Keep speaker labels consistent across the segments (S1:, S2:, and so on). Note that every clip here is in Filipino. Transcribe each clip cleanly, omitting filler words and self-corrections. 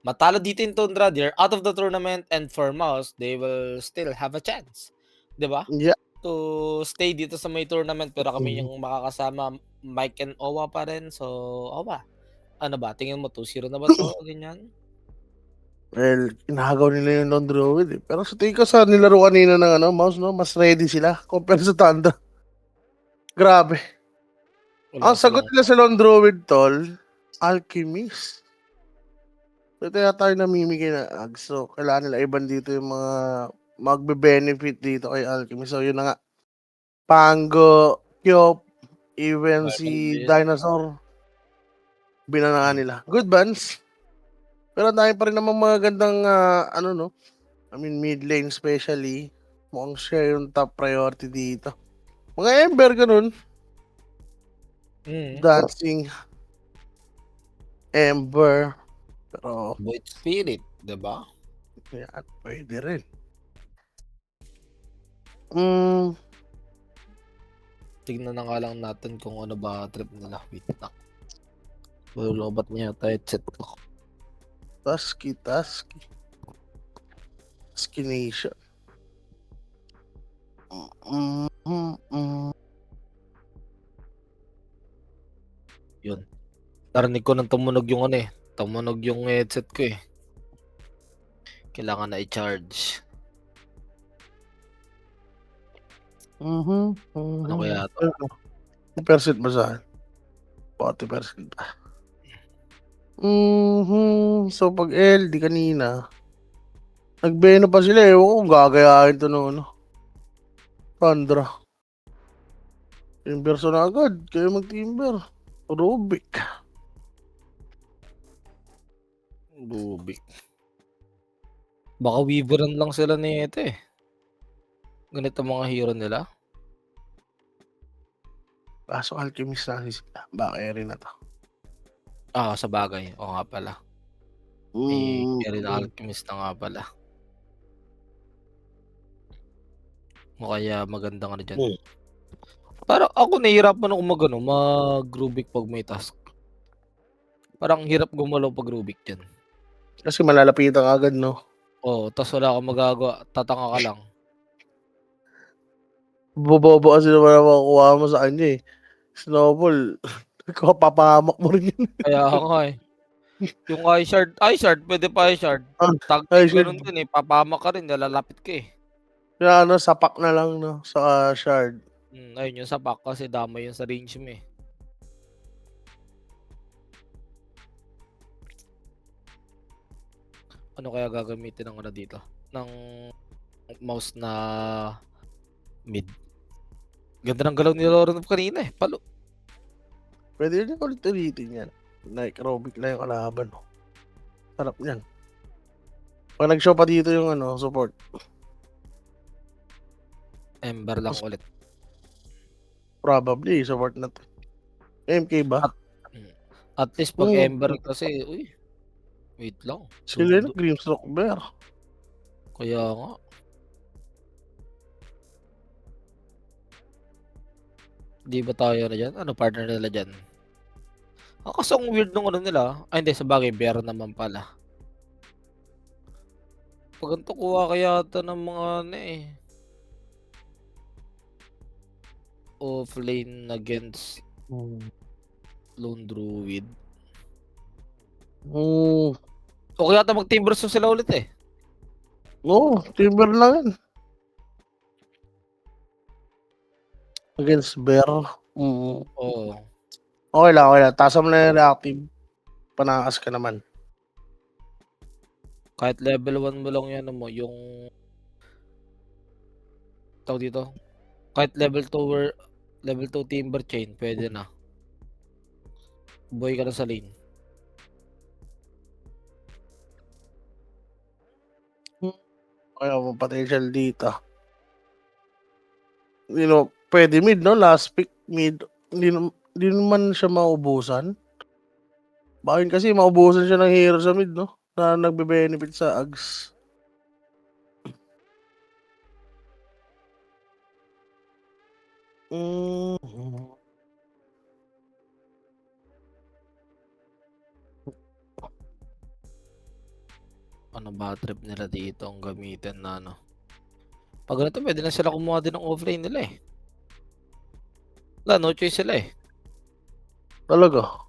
S1: matalo dito yung Tundra, they're out of the tournament, and for Mouse, they will still have a chance, 'di ba?
S2: Yeah.
S1: To stay dito sa may tournament pero kami
S2: Mhm.
S1: yung makakasama, Mike and Owa pa rin. So, Owa, ano ba tingin mo 2-0 na ba 'to, ganyan?
S2: Well, inagaw nila yung non-druid, eh. Pero sa tingin ko sa nilaro kanina ng Mouse 'no, mas ready sila compare sa Thunder. Grabe.
S1: Wala
S2: Ang sagot
S1: silang
S2: nila sa non-druid tol, Alchemist. So, kaya tayo namimigay ng Ags. So, kailangan nila iban dito yung mga magbe-benefit dito kay Alchemist. So, yun na nga. Pango, Kyop, even
S1: Primal
S2: si
S1: Beast.
S2: Dinosaur, binanaan nila. Good bans. Pero ang dami pa rin namang mga gandang, ano 'no, I mean mid lane especially, mukhang siya yung top priority dito. Mga Ember gano'n,
S1: Mm,
S2: dancing, Ember, pero
S1: Void Spirit, 'di ba?
S2: yan, puwede rin. Hmm,
S1: Tignan na nga lang natin kung ano ba trip nila, wait lang. Lolobat niya yata headset ko.
S2: Tusky Nation. Hmm.
S1: Yun, narinig ko ng tumunog yung ano, tumunog yung headset ko, Kailangan na i-charge. Ano kaya 'to?
S2: Ano, percent ba sa'kin? 40% pa. So 'pag LD kanina, nagbeno pa sila, ewan ko kung gagayahin 'to ng Thundra. Timber na agad, kayo mag-timber. Rubik.
S1: Rubik. Baka Weaveran lang sila nito, ganito mga hero nila.
S2: Kaso Alchemist na kasi sila, ba-carry na 'to.
S1: Sabagay, oo nga pala. May carry na Alchemist na nga pala. O kaya magandang ano diyan. Parang ako nahihirapan akong mag-Rubik 'pag may task. Parang ang hirap gumalaw 'pag Rubik diyan.
S2: Kasi malalapitan ka agad 'no?
S1: Oo, ta's wala kang magagawa, tatanga ka lang.
S2: Bobobo kasi naman ang makukuha mo sa kanya, Snowball, papahamak mo rin yun.
S1: Kaya nga, yung eye shard puwede pa eye shard. Tag
S2: Ay
S1: team
S2: shit,
S1: gano'n din, papahamak ka rin, lalapit ka,
S2: kaya sapak na lang 'no, sa shard.
S1: Ayun yung sapak kasi damay yun sa range mo, Ano kaya gagamitin ng ano dito, ng mouse na mid? Ganda ng galaw ni Lorenov kanina, palo.
S2: Puwede rin ulit ulitin yan. Like Robic lang yung kalaban mo. Sarap niyan. 'Pag nag-show pa dito yung support.
S1: Ember lang ulit.
S2: Probably support na 'to. MK ba?
S1: At at least 'pag Ember kasi, wait lang,
S2: Sila yung Grimstroke Bear.
S1: kaya nga. Di ba tayo na diyan? Ano partner nila diyan? Kaso ang weird nung ano nila, hindi sabagay bear naman pala. 'Pag ganito kuha ka yata ng mga offlane against Lone Druid. O kaya yata mag-team versus sila ulit,
S2: Oo, Timber lang yan. Against Bear.
S1: Oo.
S2: Okay lang, okay lang. Taas mo na yung reactive. Panakas ka naman.
S1: Kahit level 1 mo lang yan mo, yung tawag dito, kahit level 2 Timber Chain, pwede na. Buhay ka na sa lane.
S2: Kaya mo potential dito. Pwede mid, no? Last pick mid. Hindi naman siya maubusan. Bakit kasi maubusan siya ng hero sa mid, no? Na nagbe-benefit sa Ags.
S1: ano ba trip nila dito ang gamitin na ano. Pag ganito pwede na sila kumuha din ng offlane nila eh. Wala, no choice sila eh.
S2: Talaga.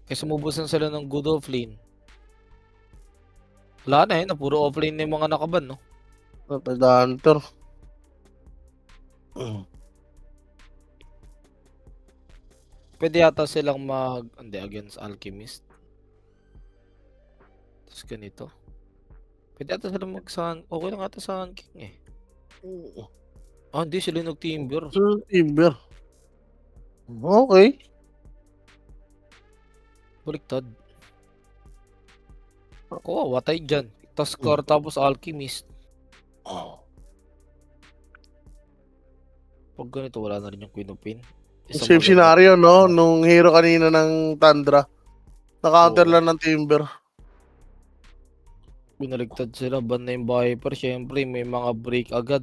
S1: Kasi sumubusan sila ng good offlane. Wala na eh, na puro offlane na yung mga nakaban, no?
S2: Hunter.
S1: Pwede yata silang hindi, against Alchemist. Tapos ganito. Pwede yata silang okay lang ata sa Sun King eh. Hindi sila nag-timber.
S2: Timber. Okay.
S1: Baliktad. Watay dyan. Tuskar tapos Alchemist. Pag ganito, wala na rin yung Queen of Pain.
S2: Same scenario, no? Nung hero kanina ng Tundra. Na-counter lang ng Timber.
S1: Binaligtad sila. Ban na yung Viper. Siyempre, may mga break agad.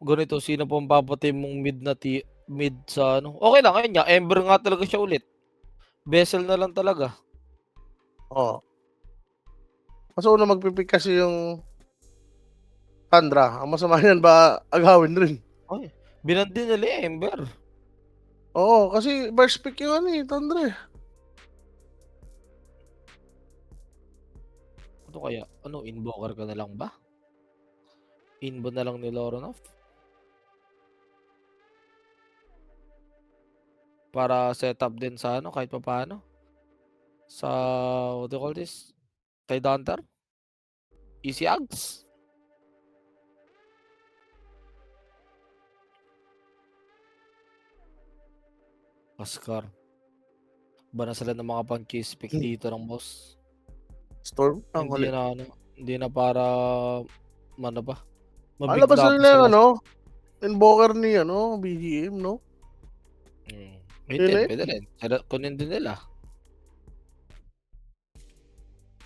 S1: Ganito, sino pong papatay mong mid sa ano? Okay lang, ayun nga. Ember nga talaga siya ulit. Vessel na lang talaga.
S2: Oo. Mas una magpipick kasi yung Tundra. Ang masama yan ba agawin rin?
S1: Ay, binandi nila yung Ember.
S2: Oo, kasi first pick yung ano eh, Tundra eh.
S1: Ano kaya? Ano, invoker ka na lang ba? Inbo na lang ni Loronov? Para setup din sa ano, kahit pa paano. Sa, what do you call this? Tidehunter? Easy Ags? Oscar. Ba na sila ng mga pang-chase pick dito ng boss?
S2: Storm?
S1: Hindi na para, ano ba?
S2: Alabas na nila yung ano, invoker ni BGM, no?
S1: Pwede rin. Kunin din nila.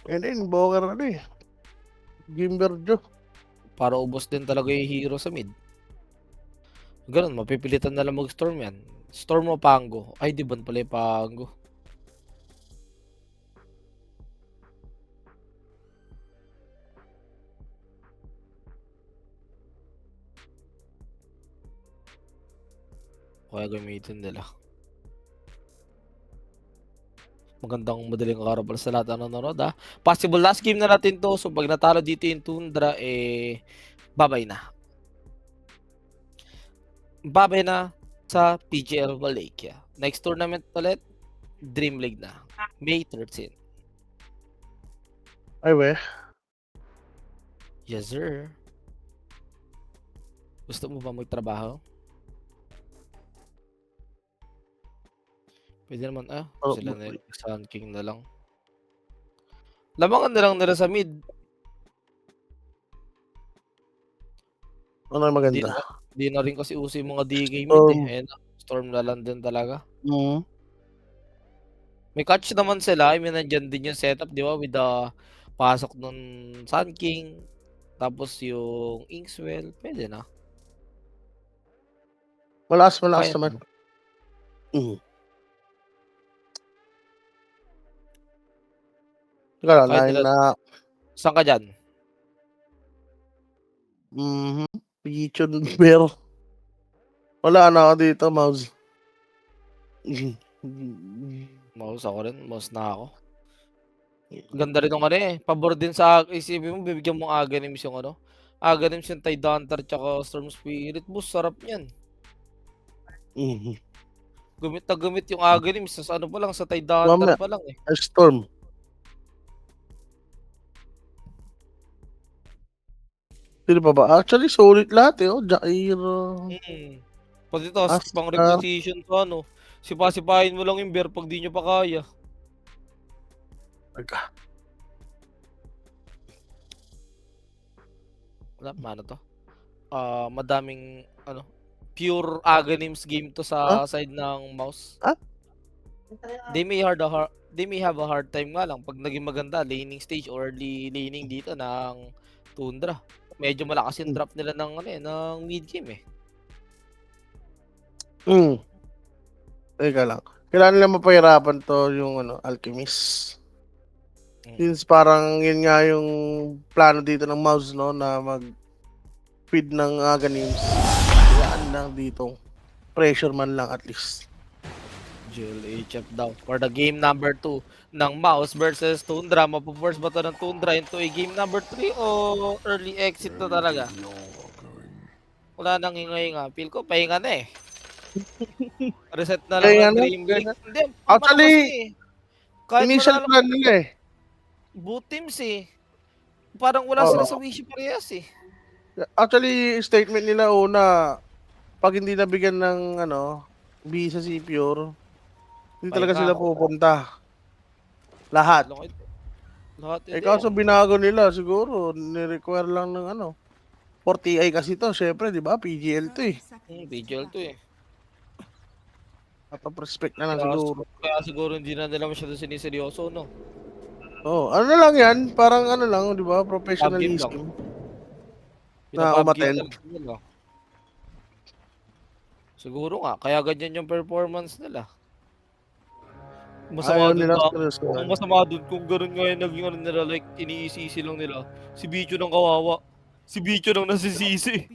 S2: Invoker na eh. Gimber Jo.
S1: Para ubos din talaga yung hero sa mid. Ganun, mapipilitan na lang mag-storm yan. Storm o Pango. Ay, di ba pala yung Pango? Kaya gamitin nila. Magandang madaling araw pala sa lahat ng nanonood ha. Possible last game na natin to. So pag natalo dito yung Tundra, babay na. Babay na sa PGL Valencia. Next tournament ulit, Dream League na. May 13.
S2: Ay we.
S1: Yes sir. Gusto mo ba magtrabaho? Pwede naman sila na Sun King na lang. Lamangan na lang nila sa mid.
S2: Ano yung maganda?
S1: Di na rin kasi uso yung mga DK mid eh. Ayan, Storm na lang din talaga. May catch naman sila. I mean, nandyan din yung setup, di ba? With the pasok ng Sun King. Tapos yung Inkswell. Pwede na.
S2: Malakas naman.
S1: Saan ka dyan?
S2: Pichon Bear. Wala na ako dito, mouse.
S1: Mouse ako rin. Mouse na ako. Ganda rin ng pabor din sa isipin mo, bibigyan mo Aghanim's yung Aghanim's yung Tidehunter tsaka Storm Spirit. Boss, sarap yan. Gumit na gumit yung Aghanim's sa pa lang, sa Tidehunter pa lang eh.
S2: Storm. Sino pa ba? Actually, solid lahat eh. Jair.
S1: Pag ito, pang requisition to sipa-sipahin mo lang yung bear pag di nyo pa kaya. Wala, mano to? Madaming, pure Aghanim's game to sa side ng mouse. They may have a hard time nga lang pag naging maganda, laning stage or early laning dito ng Tundra. Medyo malakas yung drop nila ng ng mid game eh.
S2: Teka lang. Kailangan nila mapahirapan 'to yung ano, Alchemist. Since parang yun nga yung plano dito ng Mouse 'no, na mag-feed ng Aghanims. Hayaan lang dito, pressure man lang at least.
S1: Jill HF daw for the game number 2 ng Mouse versus Tundra. Mapo-force ba 'to ng Tundra into a game number 3 o early exit na talaga? Wala nang hinga-hinga. Feel ko pahinga na eh. Reset na lang
S2: Kaya
S1: ng
S2: nga,
S1: Dreamlink. Hindi, ano
S2: actually,
S1: kasi eh. Kahit
S2: initial
S1: manalo
S2: plan nila eh.
S1: both teams eh. Parang wala sila sa
S2: Oo.
S1: wishy parehas eh.
S2: Actually, statement nila una, 'pag hindi nabigyan ng ano, visa si Pure, hindi talaga
S1: Pahinga
S2: sila
S1: ako.
S2: pupunta. Lahat.
S1: Lahat
S2: Eh
S1: hindi
S2: kaso
S1: ah.
S2: binago nila siguro, ni-require lang ng ano, 4TI kasi 'to, syempre 'di ba, PGL 'to eh.
S1: BGL to eh.
S2: Out of respect na lang siguro.
S1: Kaya siguro hindi na nila masyado siniseryoso no.
S2: Oh, ano na lang 'yan, parang ano lang 'di ba,
S1: Pub game lang.
S2: professionalism na
S1: Pina-pub game
S2: umattend.
S1: na lang nila. Siguro nga, kaya ganyan yung performance nila. Masama
S2: Ayaw
S1: dun
S2: nilang
S1: na ang
S2: seryosohan.
S1: masama dun kung gano'n nga yung naging ano nila, like iniisisi lang nila, si Bicho ng kawawa. Si Bicho ng nasisisi.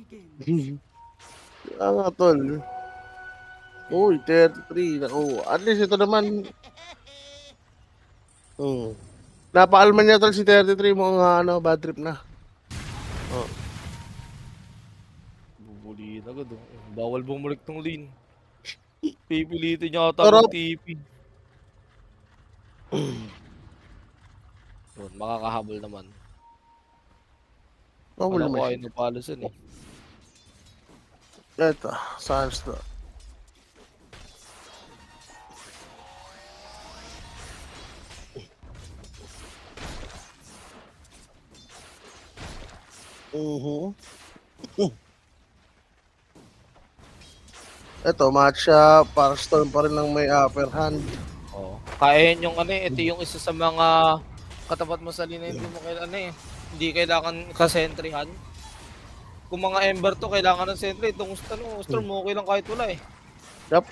S2: Kaya nga tol. Uy, 33 oh, at least ito naman napaalman niya tol si 33 mo nga ano, bad trip na. Oh.
S1: Bubulihin agad oh. Bawal bumalik tong lane. Pipilitin niya ata
S2: Pero
S1: mag-TP. Yun, makakahabol naman.
S2: bawal
S1: Kala ko
S2: naman
S1: ayaw
S2: siya.
S1: na palasan eh.
S2: Eto, Sans to. Eto, matcha, para Storm pa rin ang may upper hand.
S1: Oo. Kaya yun yung ano eh, ito yung isa sa mga katapat mo sa lane na hindi mo kailangan eh. Hindi kailangan ka-sentryhan. Kung mga Ember to, kailangan ng sentry. Itong Storm, okay lang kahit wala eh.
S2: Yup.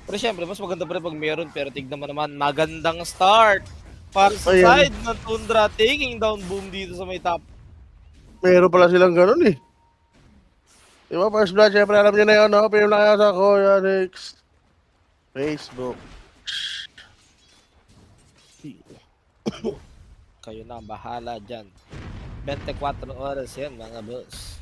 S1: Pero syempre, mas maganda pa rin pag meron. Pero tignan mo naman, magandang start para sa
S2: Ayan.
S1: side ng Tundra, taking down Boom dito sa may top.
S2: Meron pala silang ganun eh. Di ba, first blood, syempre alam niyo na yun, no? Pero lang kaya sa Kuya Nix. Facebook.
S1: Kayo na, bahala dyan. 24 oras yan, mga boss.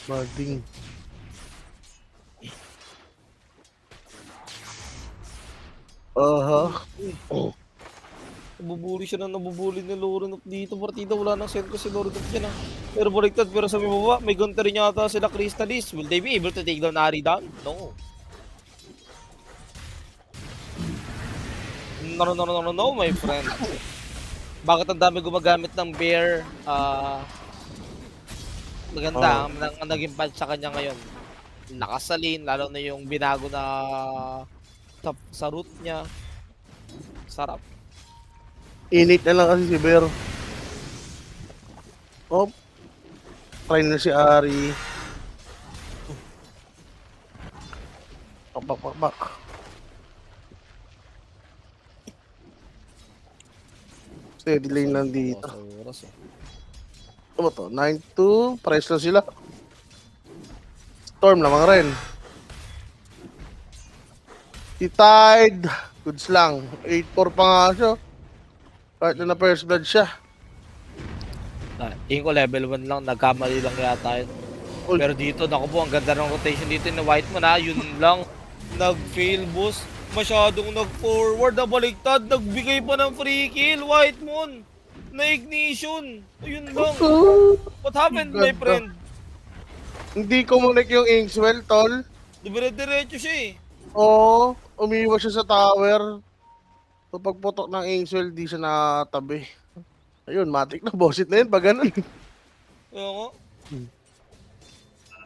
S2: Bading.
S1: Nabubuli siya na nabubuli ni Lorenok dito. Partida wala nang sentro si Lorenok dyan ah. Pero baliktad, pero sa may baba, may gunter rin yata sila Crystallis. Will they be able to take down Ari down? No. No, my friend. Bakit ang dami gumagamit ng bear? Maganda ang naging patch sa kanya ngayon. Nakasalin, lalo na yung binago na sa root niya. Sarap.
S2: Init na lang kasi si Bear. Oh. Try na si Ari. Pak. Steady lane lang dito. Ano to? 9-2. Pares lang sila. Storm lamang rin. Si Tide. Goods lang. 8-4 pa nga siya. Kahit na first blood siya.
S1: Tingin ko level 1 lang, nagkamali lang yata yun. Pero dito, naku po, ang ganda ng rotation dito ni Whitemoon ha. Yun lang, nag-fail boss. Masyadong nag-forward, nabaliktad, nagbigay pa ng free kill, Whitemoon. Na-ignition. Ayun lang. What happened, my friend?
S2: Hindi kumunik yung Inkswell, tol.
S1: Dire-diretso siya eh.
S2: Oo, umiwas siya sa tower. So pagputok ng Inkswell, di siya natabi. Ayun, matik na, bossit na yun pag ganun.
S1: Oo.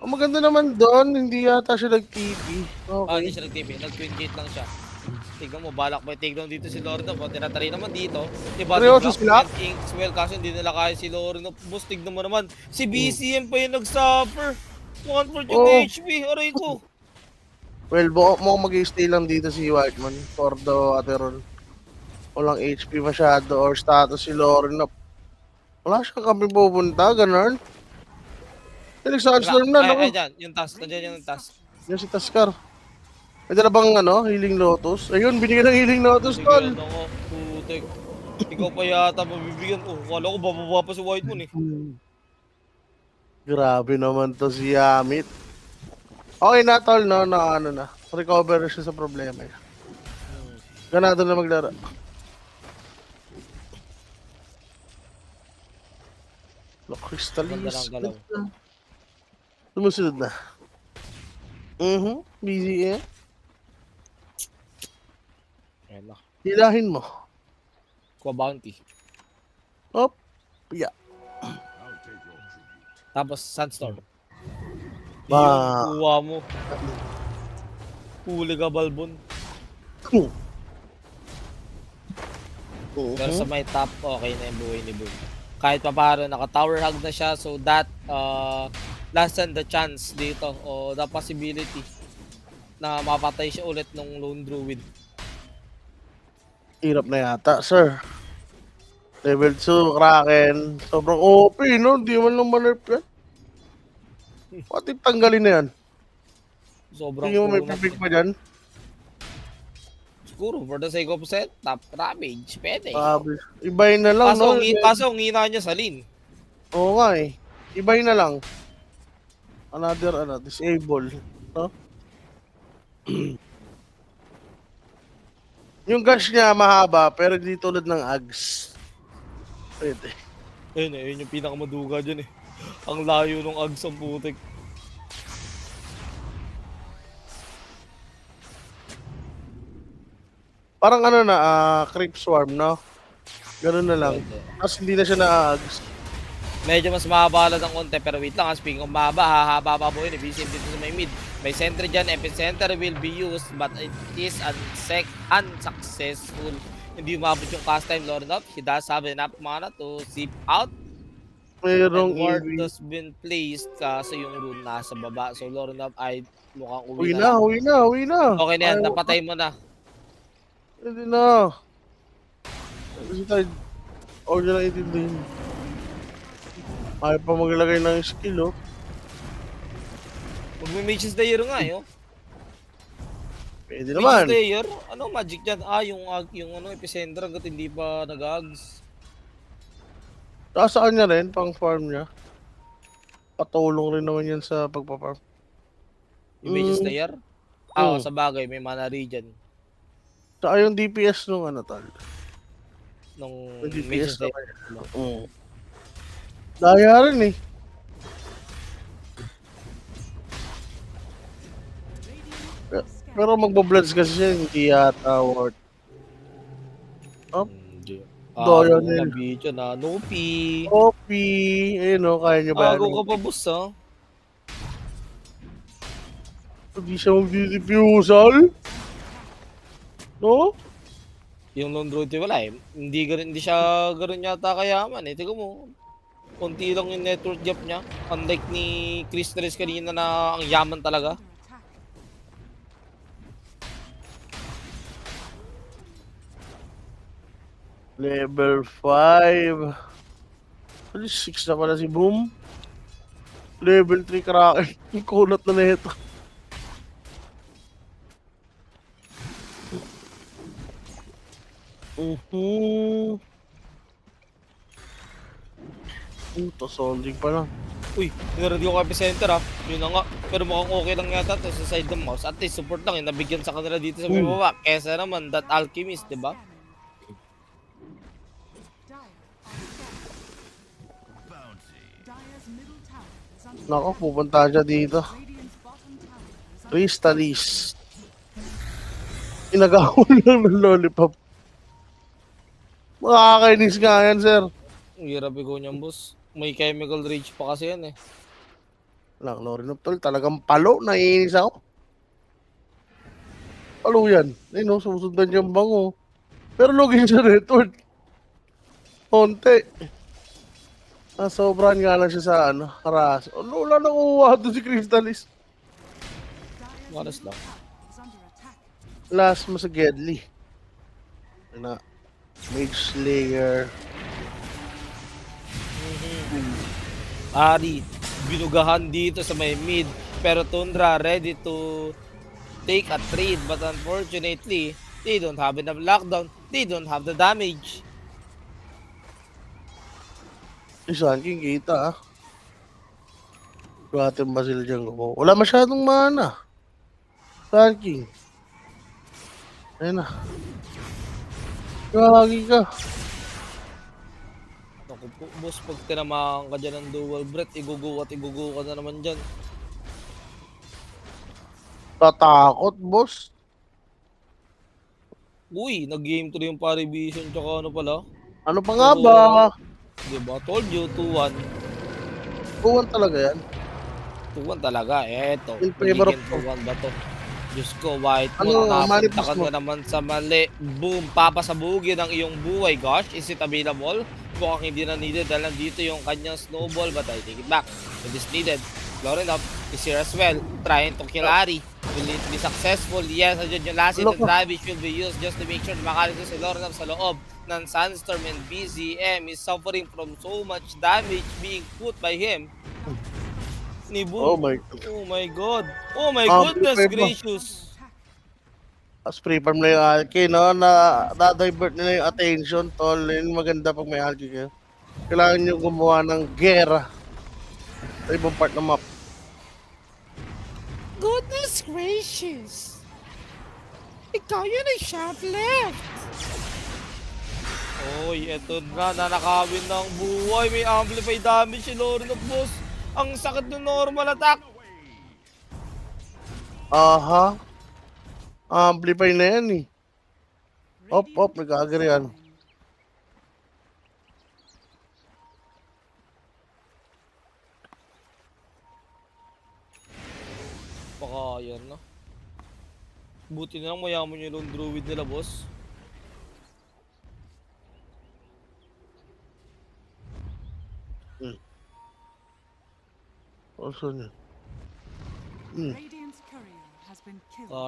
S2: Ang maganda naman doon, hindi yata siya nag-TP.
S1: Okay. Hindi siya nag-TP, nag-twin gate lang siya. Tignan mo, balak may takedown dito si Lorna. Tinatry naman dito. Diba,
S2: Seryoso
S1: block
S2: sila?
S1: and Inks. Well, kaso hindi nila kaya si Lorna. Boss, tignan mo naman. Si BCM pa yung nag-suffer. 1/4 yung
S2: Oo.
S1: HP. Aray ko.
S2: Well, mukhang mag-i-stay lang dito si Whiteman for the Ateron. Walang HP masyado or status si Lauren na wala siyang kami pupunta, ganun. Felix
S1: Wala.
S2: Sandstorm na,
S1: Ay,
S2: naku.
S1: dyan. Yung task. Nandiyan yung task.
S2: Yan si Taskar. May dala bang Healing Lotus? Ayun, binigyan ng Healing Lotus, tol.
S1: Bigyan ako. Putek. Ikaw pa yata mabibigyan. Oh, kala ko bababa pa si White Moon eh.
S2: Grabe naman to si Yamit. Okay na, tol, no? Na. Recover na siya sa problema niya. Ganado na maglaro. Look,
S1: Ganda
S2: Crystallis.
S1: ng galaw.
S2: Sumusunod na. Busy eh.
S1: Ayan na.
S2: Hilahin mo.
S1: Kuha bounty.
S2: Op. Yeah.
S1: Tapos Sandstorm.
S2: Ba.
S1: Yun, kuha mo. Huli ka, Balbon. Pero sa may top, okay na yung buhay ni Boom. Kahit pa paano, naka-tower hug na siya. So that lessen the chance dito o the possibility na mapatay siya ulit ng Lone Druid.
S2: Hirap na yata, sir. Level 2, Kraken. Sobrang OP, no? Hindi man lang manerf yan. Pati tanggalin na yan.
S1: Sobrang
S2: Hindi mo may
S1: kunat.
S2: pipig pa dyan.
S1: Siguro, for the sake of set, top damage, pwede.
S2: Ibahin na lang, no?
S1: Kaso ang hina niya sa lane.
S2: Oo nga eh. Ibahin na lang. Another, disable. No? Yung gash niya mahaba, pero hindi tulad ng Ags. Pwede.
S1: Ayun yung pinakamaduga dyan eh. Ang layo ng Ags ang putik.
S2: Parang creep swarm, no? Ganun na lang.
S1: Pwede.
S2: Tapos hindi na siya na-Ags.
S1: Medyo mas mahabalad ang konti, pero wait lang, speaking of mahaba, hahaba pa po yun, BCM dito sa may mid. May sentry dyan, epicenter will be used, but it is unsuccessful. Hindi umabot yung cast time, Lord up. He does have enough mana to zip out.
S2: Mayroong
S1: And ward
S2: EV.
S1: has been placed kasi yung rune nasa baba. So Lord up ay mukhang
S2: Uwi
S1: uwi na lang.
S2: uwi na.
S1: Okay na yan, napatay mo na.
S2: Pwede na. Kasi tayo, huwag nyo lang itindihin. Ayaw pa maglagay ng skill, oh.
S1: Mag-Mage Slayer nga eh. Oh.
S2: Pwede
S1: Mage
S2: naman.
S1: Slayer? Ano magic dyan? Yung epicenter hanggat hindi pa nag-ags.
S2: Saan niya rin, pang farm niya. Patulong rin naman yan sa pagpaparm.
S1: Yung Mage Slayer? Oo, sa bagay, may mana regen.
S2: Saka yung DPS nung tal.
S1: Nung
S2: Yung
S1: Mage
S2: DPS
S1: Slayer.
S2: Daya rin eh. Pero magbabloods kasi siya, hindi yata worth. Up. Daya nila.
S1: Video na, Nopi.
S2: OP. Ayun o, kaya niya ba?
S1: Bago ka pa, boss, ha?
S2: Hindi siya mag-diffusal. No?
S1: Yung Lone Druid, wala eh. Hindi siya ganun yata kayaman eh. Tignan mo, konti lang yung network gap niya. Unlike ni Chris Teres kanina na ang yaman talaga.
S2: Level 5. Ano, 6 na pala si Boom. Level 3 Kraken. Kunat na nito. Ito, solding pa lang.
S1: Uy, nire ko epicenter ha. Yun na nga. Pero mukhang okay lang yata to sa side ng mouse. At least support lang eh. Nabigyan sa kanila dito sa may baba. Kesa naman that alchemist, di ba?
S2: Nako, pupunta siya dito. Crystallis. Inagahol lang ng lollipop. Makakainis nga yan, sir.
S1: Ang hirap ko niyan, boss. May chemical rage pa kasi yan eh.
S2: Lang, Lorin of Tol, talagang palo. Naiinis ako. Kaluyan. Ayun no, susundan yung bango. Pero login sa network. Konti. Sobrahan nga lang siya sa ano, harass. Wala nang uwa doon si Crystalis.
S1: Honest lang.
S2: Last mo sa Gedli. Na, Mage Slayer.
S1: Ari, binugahan dito sa may mid. Pero Tundra ready to take a trade. But unfortunately, they don't have enough lockdown. They don't have the damage.
S2: Isan King kita ah. Buhatin ba sila dyan ko? Wala masyadong mana. Sun King. Ayun na. Gagi ka.
S1: Naku po, boss, pag tinamaan ka dyan ng dual breath, igugo at igugo ka na naman dyan.
S2: Tatakot, boss.
S1: Uy, nag-game 3 yung Parivision tsaka ano pala.
S2: Ano pa nga ba?
S1: Diba? Told you, 2-1.
S2: Buwan talaga yan.
S1: 2-1 talaga. Eto,
S2: In favor of
S1: magiging 2-1 ba to? Diyos ko, White
S2: Ano,
S1: Moon, napunta
S2: manifest
S1: ka
S2: mo?
S1: na naman sa mali. Boom, papasabugin ang iyong buhay. Gosh, is it available? Mukhang hindi na needed dahil nandito yung kanyang snowball, but I take it back. It is needed. Lauren up is here as well, trying to kill Ari. Will it be successful? Yes, andyan yung last hit and drive should be used just to make sure makalito si Lauren up sa loob ng Sandstorm, and BZM is suffering from so much damage being put by him. Ni
S2: Oh
S1: Boom.
S2: my God.
S1: Oh my God. Oh my
S2: Ah,
S1: goodness
S2: prepare ba?
S1: gracious.
S2: Tapos pre-farm na yung Alki, no? Na-divert nila yung attention, tol. Yun maganda pag may Alki kayo. Kailangan nyo gumawa ng gera sa ibang part ng map.
S1: Goodness gracious. Ikaw yun ay shot left. Oy, eto na, nanakawin ng buhay. May amplify damage si Lauren of boss. Ang sakit ng normal attack.
S2: Aha. Amplify na yan eh. Op, nag-agree yan.
S1: Baka yan no. Buti na lang mayaman yung druid nila boss.
S2: Also yun.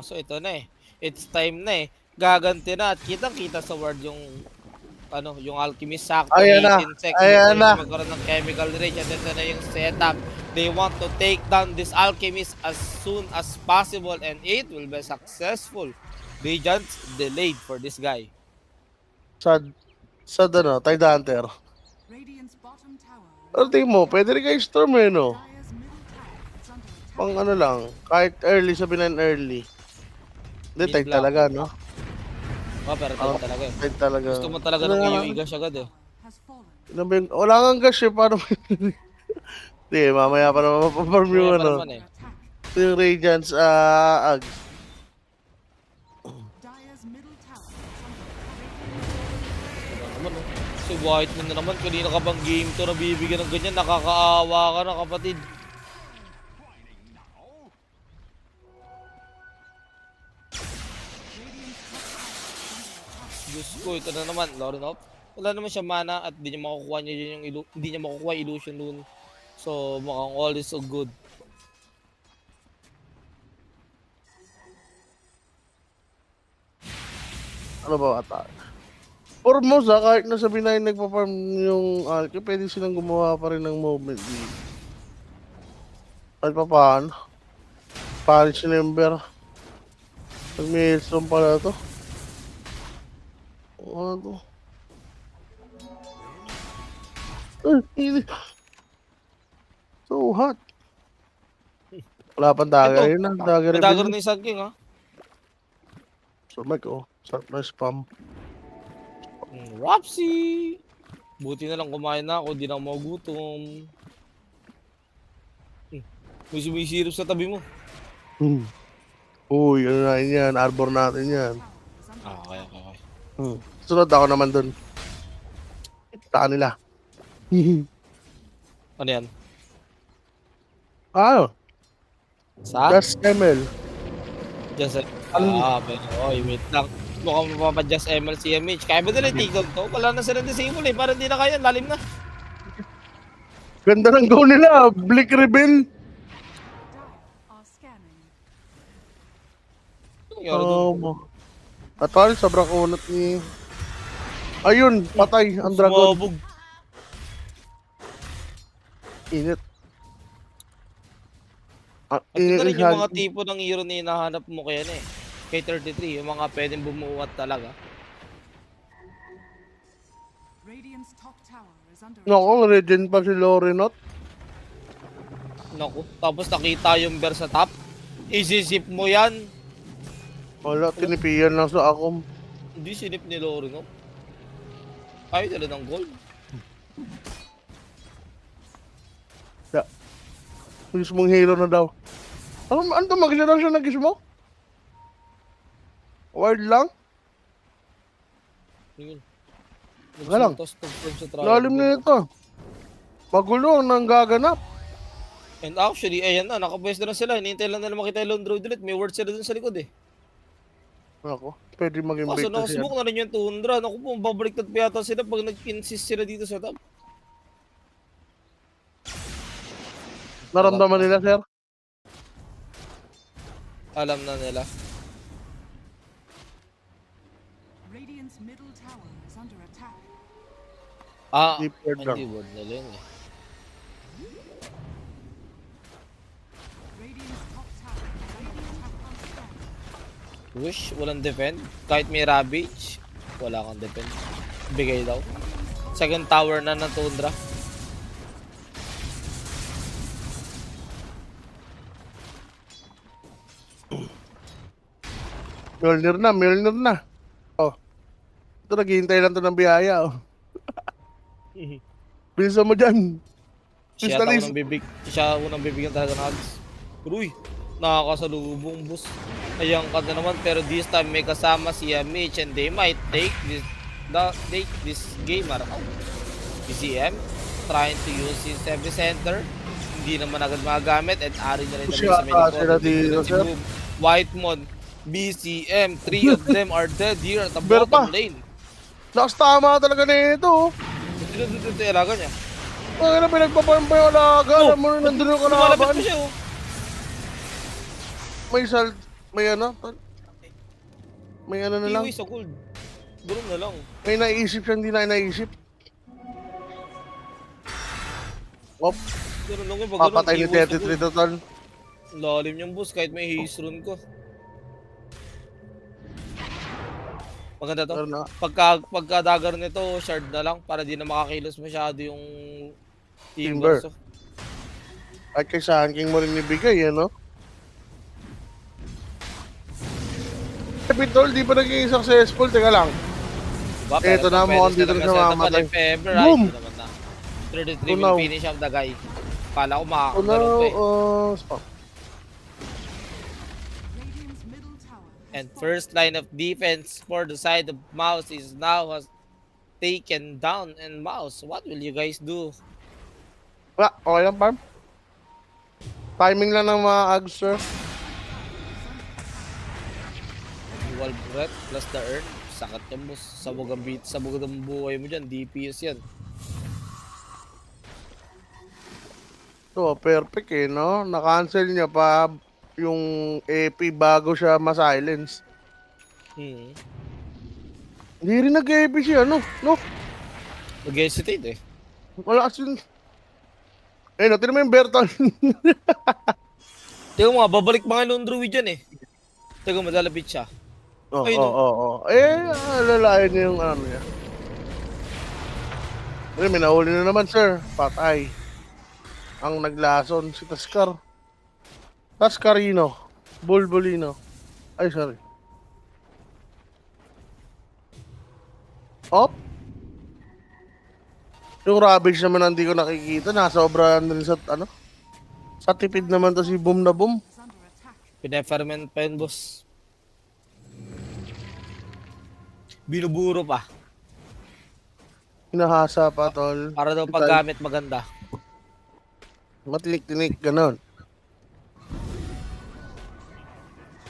S1: So ito na eh. It's time na eh. Gaganti na at kitang-kita sa ward yung ano, yung alchemist sakto.
S2: Ayan na.
S1: 18 seconds
S2: Ayan
S1: before
S2: na.
S1: siya magkaroon ng chemical rage. At ito na yung setup. They want to take down this alchemist as soon as possible, and it will be successful. Radiance delayed for this guy.
S2: Sad ano, Tide Hunter. Pero tingin mo, pwede rin kayo storm eh, no? Pang ano lang, kahit early, sabihin na early. Hindi,
S1: Mid
S2: Tide
S1: block.
S2: talaga, no?
S1: Oh, pero
S2: Oh,
S1: talaga eh.
S2: Tide talaga.
S1: Gusto mo talaga
S2: Ano
S1: ng
S2: nga?
S1: iyo igas agad eh.
S2: Ano ba yun? Wala kang gas eh, paano Hindi, mamaya pa naman mapaperform yung
S1: Mamaya pa
S2: ano.
S1: naman eh.
S2: Ito yung Radiance, Ag.
S1: Naman, oh. Si White Moon na naman, kanina ka bang game to nabibigyan ng ganyan, nakakaawa ka na kapatid. Diyos ko, ito na naman, Lauren Up. Wala naman siya mana at hindi niya makukuha niya yung hindi niya makukuha yung illusion rune. So mukhang all is so good.
S2: Ano ba ata? For most kahit na sabihin na yung nagpa-farm yung Alki, pwede silang gumawa pa rin ng movement dito. Kahit pa paano? Punish number. Pag may Hailstorm pala to. Ano to? Ay, hindi. So hot. Wala pang dagger
S1: Ito,
S2: yun na. Dagger
S1: Dagger
S2: reveal.
S1: na yung Sun King ha.
S2: So Mike, oh. Start na spam.
S1: Rapsi! Buti na lang kumain na ako, di na ako magutom. May sumisirap sa tabi mo.
S2: Uy, ano natin yan? Arbor natin yan.
S1: Okay, okay.
S2: Sunod ako naman dun. Sa kanila.
S1: Ano yan?
S2: Ano?
S1: Sa?
S2: That's ML.
S1: Diyan sa Pero oy, wait lang. Mukhang mapapa-just ML si MH. Kaya ba nila i-take down to? Wala na silang disable eh. Parang hindi na kaya. Lalim na.
S2: Ganda ng go nila. Blink Rebel.
S1: Anong nangyari dun?
S2: Atol, sobrang kunat ni... Ayun, patay ang dragon.
S1: Sumabog.
S2: Init.
S1: At ito na rin yung mga
S2: Ihagin.
S1: tipo ng hero na hinahanap mo kaya na eh. Kay 33, yung mga pwedeng bumuwat talaga.
S2: Naku, regen pa si Lorenot.
S1: Naku, tapos nakita yung bear sa top. Isisip mo yan.
S2: Wala, tinipiyan lang sa akom.
S1: Hindi sinip ni Lori, no? Ayaw nila ng gold.
S2: Mismong hero na daw. Ano to, mag-isa lang siya nag-smoke? Ward lang?
S1: Yun.
S2: Galang. Lalim na ito. Magulo nang gaganap.
S1: And actually, ayan na, nakapwesto na sila. Hinihintay lang nila makita yung Lone Druid ulit. May ward sila dun sa likod eh.
S2: Ako, pwede maging
S1: Kaso
S2: bait na siya.
S1: nakasmoke na rin yung Tundra. Naku po, babaliktad pa yata sila pag nag-insist sila dito sa top.
S2: Naramdaman nila, sir?
S1: Alam na nila.
S2: Deep ward lang.
S1: Hindi ward nila yun eh. Wish, walang defend. Kahit may Ravage, wala kang defend. Bigay daw. Second tower na ng Tundra.
S2: Mjolnir na. Oh. Ito, naghihintay lang to ng biyaya, oh. Bilisan mo dyan.
S1: Siya unang bibigyan talaga ng hugs. Uy, nakakasalubong boss. Ayan ka na naman, pero this time may kasama si Mitch and they might take this gamer out. BCM trying to use his heavy center. Hindi naman agad magagamit at ari na rin
S2: Siya, sila dito, sir.
S1: Whitemon, BCM, 3 of them are dead here at the
S2: Pero
S1: bottom
S2: pa.
S1: lane.
S2: Lakas tama talaga na ito, oh.
S1: Dito yung alaga niya.
S2: Ang ina, pinagpaparm pa yung alaga.
S1: Oh,
S2: Alam mo rin, nandun yung
S1: Lumalapit
S2: kalaban.
S1: pa siya oh.
S2: May ano? May ano na lang.
S1: Kiwi sa gold. Ganoon na lang.
S2: May naiisip siya, hindi na naisip. Op,
S1: Ganoon lang yung pag
S2: papatay ni 33 total.
S1: Lalim yung boss kahit may haze rune ko. Maganda to.
S2: Pero na,
S1: Pagka dagger nito, shard na lang para di na makakilos masyado yung
S2: Timber.
S1: Timber.
S2: at kay Sun King mo rin ibigay, ano? Capitol, di pa naging successful. Teka lang. Eto na, mukhang dito na siya mamatay.
S1: If ever,
S2: Boom!
S1: hindi naman na. 33
S2: Tunaw.
S1: will finish up the guy. Kala ko
S2: Oh
S1: makakaroon
S2: no,
S1: pa eh.
S2: stop.
S1: And first line of defense for the side of Mouse is now has taken down. And Mouse, what will you guys do?
S2: Wala, okay lang, Parm. Timing lang ng mga ags, sir.
S1: Dual breath plus the earn. Sakat yan boss. Sabog ang buhay mo dyan. DPS yan.
S2: So, perfect eh, no? Na-cancel niya pa yung AP bago siya ma-silence. Hindi rin nag-AP siya, no? No?
S1: Nag-hesitate eh.
S2: Wala kasi... Eh, no, tinan mo yung Berton.
S1: Teka mo nga, babalik mga Lone Druid dyan eh. Teka mo, lalapit siya.
S2: Oo,
S1: Ay, no.
S2: oo. Eh, lalayan niya yung ano niya. Eh, may nahuli na naman, sir. Patay. Ang naglason, si Taskar. Tascarino. Bulbulino. Ay, sorry. Op. Yung Ravage naman hindi ko nakikita. Nasa obra rin sa, ano? Sa tipid naman to si Boom na Boom.
S1: Pina-ferment pa yun, boss. Binuburo pa.
S2: Hinahasa pa, tol.
S1: Para daw paggamit maganda.
S2: Matinik-tinik, ganon.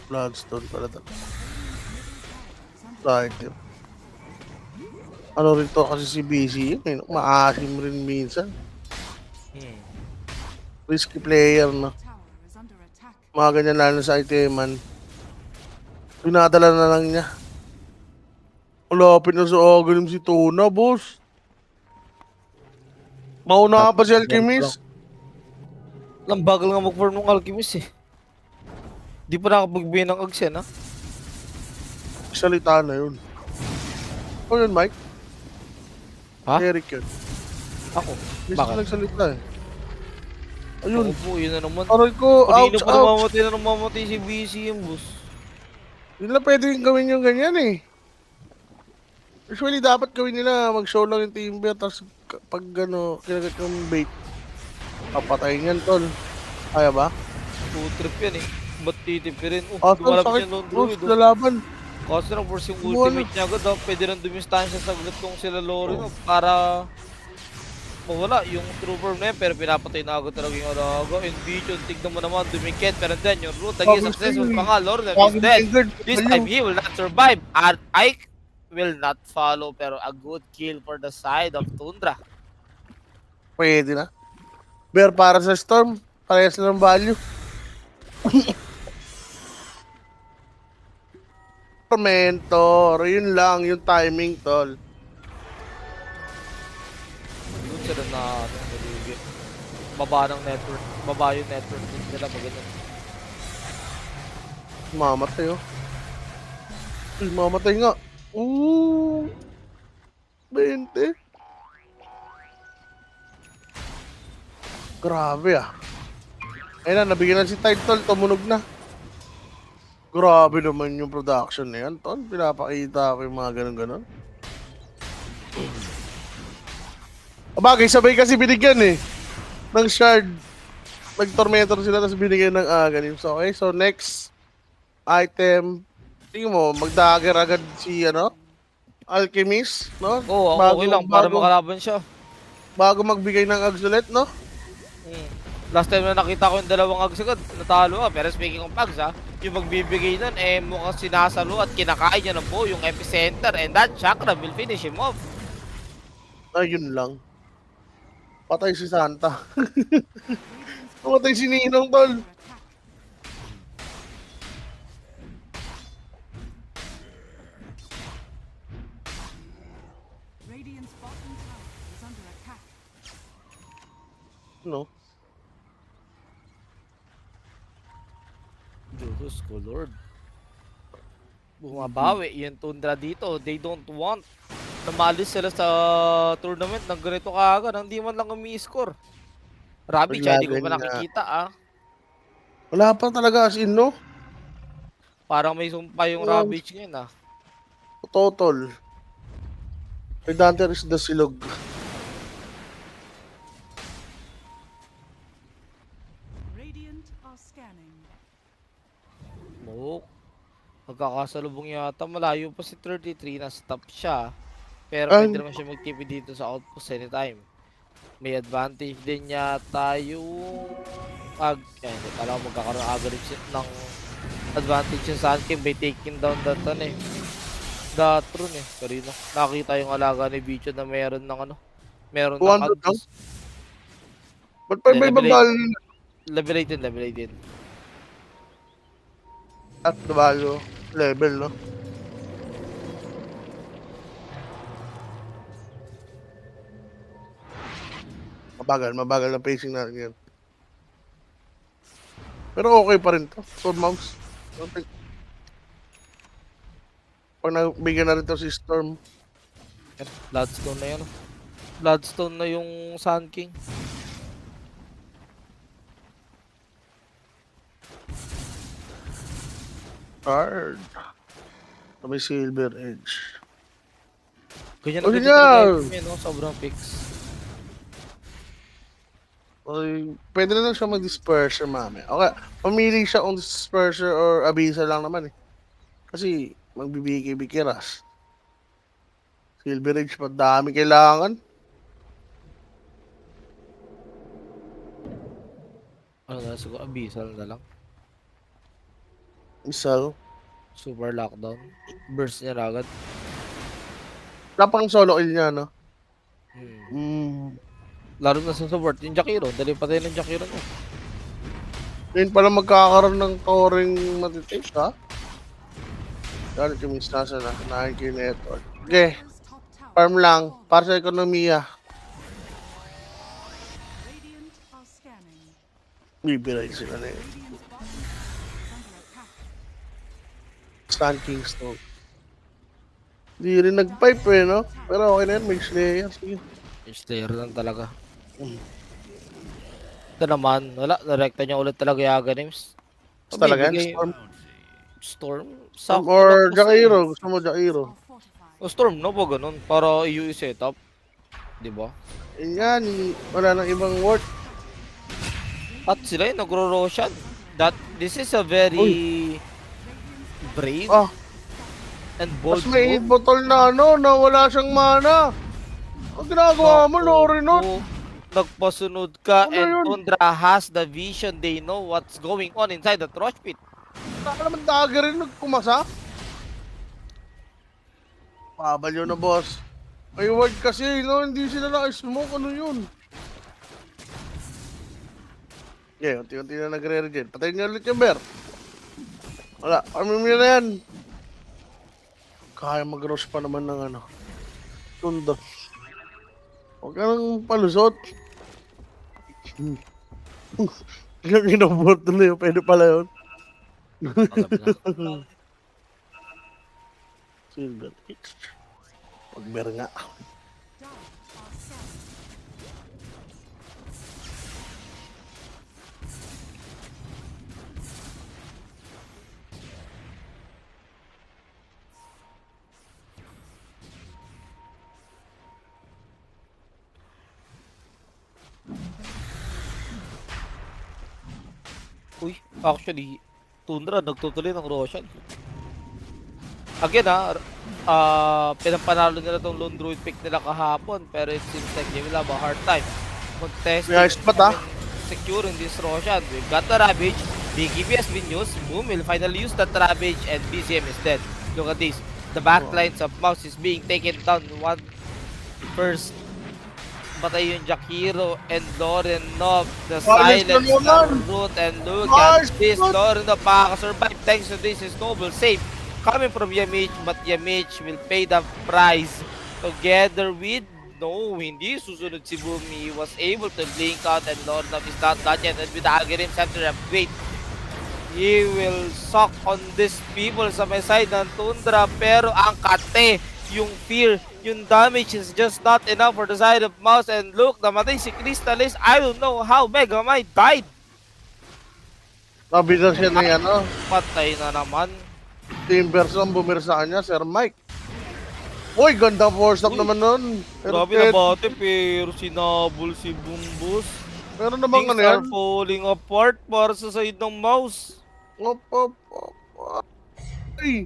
S2: Bloodstone pala to. Item. Ano rin to kasi si BC yun eh. Maasim rin minsan. Risky player no. Mga ganyan lalo sa iteman. Pinadala na lang niya. Malapit na sa Aghanim si Tuna, boss. Mauna pa si Alchemist.
S1: Ang bagal nga mag-farm ng Alchemist eh. Di pa nakapagbigay ng Ags yan ha?
S2: Salita na yun. Ano yun, Mike?
S1: Ha?
S2: Eric yun.
S1: Ako?
S2: Hindi
S1: Bakit?
S2: siya nagsalita eh. Ayun.
S1: Ako po, yun na naman.
S2: Aray ko,
S1: Kanina
S2: ouch,
S1: pa
S2: ouch.
S1: namamatay si BC yung boss.
S2: Hindi na pwede yung gawin yung ganyan eh. Usually dapat gawin nila mag-show lang yung timber tapos pag ano, kinagat yung bait. Papatayin yan, tol. Kaya ba?
S1: Two trip yan eh. Ba't titipirin?
S2: Tol,
S1: Dumalapit
S2: sakit.
S1: yan doon
S2: Boss,
S1: druid.
S2: lalaban.
S1: Kaso na force yung
S2: Buwan.
S1: ultimate niya agad ha. Pwede nang dumistansya sa gulat kong sila Lori no, para mawala yung trooper na yan. Pero pinapatay na agad talaga yung alaga. And Bichon, tignan mo naman dumikit. Pero then yung root naging successful pa nga. Lord is dead. This time he will not survive. And Ike will not follow. Pero a good kill for the side of Tundra.
S2: Pwede na. Bear para sa Storm. Parehas na ng value. Mentor. Yun lang. Yung timing, tol.
S1: Doon sila na nalugi. Baba ng network. Baba yung network din nila. Maganon.
S2: Mamatay oh. Uy, mamatay nga. Ooh. 20. Grabe ah. Ayun na, nabigyan na si Tide, tol. Tumunog na. Grabe naman yung production na yan, tol. Pinapakita ko yung mga ganun-ganun. Bagay, sabay kasi binigyan eh. Ng shard. Nag-tormentor sila, tapos binigyan ng Aghanim. So, okay. So, next item. Tingin mo, mag-dagger agad si, ano? Alchemist, no?
S1: Oo, okay lang. Para makalaban siya.
S2: Bago magbigay ng Ags ulit, no?
S1: Last time na nakita ko yung dalawang Ags agad, natalo ah. Pero speaking of Ags ha, yung magbibigay nun, eh mukhang sinasalo at kinakain niya ng buo yung epicenter. And that chakra will finish him off.
S2: Ayun lang. Patay si Santa. Patay si Ninong, tol. No?
S1: Diyos ko, Lord. Bumabawi yung Tundra dito. They don't want namalis sila sa tournament ng ganito kaagad. Hindi man lang umi-score. Rabi, hindi ko pa nakikita ah.
S2: Wala pa talaga as in, no?
S1: Parang may sumpa yung Ravage ngayon ah.
S2: Total. Redunter is the silog.
S1: Smoke. Magkakasalubong yata. Malayo pa si 33. Na-stop siya. Pero pwede naman siya mag-TP dito sa outpost anytime. May advantage din yata yung hindi pala ako magkakaroon agad ng advantage yung Sun King by taking down that that rune eh. Karino. Nakita yung alaga ni Bicho na meron ng meron ng Ags.
S2: Ba't pa may babal?
S1: Level 18, level 18.
S2: At nabalo level, no? Mabagal ang pacing natin yan. Pero okay pa rin to. So, mouse. Okay. Pag nabigyan na rin to si Storm.
S1: Bloodstone na yun. Bloodstone na yung Sun King.
S2: Hard. May Silver Edge.
S1: Ganyan na ganyan yun, no? Sobrang fix.
S2: Ay, pwede na lang siya mag-disperser, mami. Okay, pamili siya kung disperser or abisa lang naman eh. Kasi magbibigay-bikiras. Silver Edge pa, dami kailangan.
S1: Ano na, siguro abisa na lang.
S2: Isal.
S1: Super lockdown. Burst niya na agad.
S2: Napang solo kill niya, no?
S1: Lalo na sa support, yung Jakiro. Dali patay ng Jakiro niya.
S2: Ngayon pala magkakaroon ng touring matitake, ha? Dahil kami nasa na. Nakakin na ito. Okay. Farm lang. Para sa ekonomiya. Bibiray sila na yun. Stan Kingston. Di rin nag-pipe eh, no? Pero okay na yan, may Slayer. Sige.
S1: Yung Slayer lang talaga. Ito naman, wala. Direkta niya ulit talaga yung Aghanim.
S2: Gusto talaga yan?
S1: Bibigay-
S2: Storm?
S1: Storm?
S2: Or Jairo? Gusto mo Jairo?
S1: O Storm, no po ganun. Para EU setup. Diba?
S2: Yan, wala nang ibang word.
S1: At sila yung nagro-Roshan. This is a very brave
S2: Ah,
S1: and bold
S2: mas may
S1: move.
S2: botol na ano, na wala siyang mana. Ang ginagawa mo, Lori, no?
S1: Oo, nagpasunod ka
S2: Ano
S1: and
S2: yun?
S1: Tundra has the vision. They know what's going on inside the trash pit.
S2: Saka naman dagger rin nagkumasa. Pabalyo na, boss. May word kasi, no? Hindi sila naka-smoke. Ano yun? Yeah, unti-unti na nagre-regen. Patayin niya ulit yung bear. Wala, armin mo na yan. Kaya mag-rush pa naman ng ano. Tunda. Huwag ka nang palusot. Yung inabot na yun, pwede pala yun.
S1: Alam na.
S2: Silver X. Pag-bear nga.
S1: Uy, actually, Tundra nagtutuloy ng Roshan. Again pinampanalo nila tong lone druid pick nila kahapon, pero it seems like they will have a hard time mag-test
S2: May ice spot,
S1: securing this Roshan. We've got the Ravage, BKB has been used, Boom will finally use that Ravage, and BCM is dead. Look at this, the backlines of Mouse is being taken down. One first patay yung Jakiro and Lorenov, the
S2: Nice
S1: silence
S2: na naman!
S1: ng Root, and look
S2: Nice
S1: at this,
S2: shot!
S1: Lorenov makakasurvive thanks to this is noble save coming from Yamich, but Yamich will pay the price together with hindi susunod si Boom. He was able to blink out and Lorenov is not done yet, and with the Aghanim Center upgrade, he will suck on these people sa may side ng Tundra, pero ang kate, yung fear, yung damage is just not enough for the side of Mouse. And look, namatay si Crystallis. I don't know how Megamind died.
S2: Nabida siya na yan, no?
S1: Patay na naman.
S2: Timbers ang bumir sa kanya, Sir Mike. Uy, ganda force up
S1: Uy,
S2: naman nun.
S1: Grabe na bate, pero sinabol si Bumbus.
S2: Meron namang
S1: Things
S2: ano yan?
S1: are falling apart para sa side ng Mouse.
S2: Op. Ay!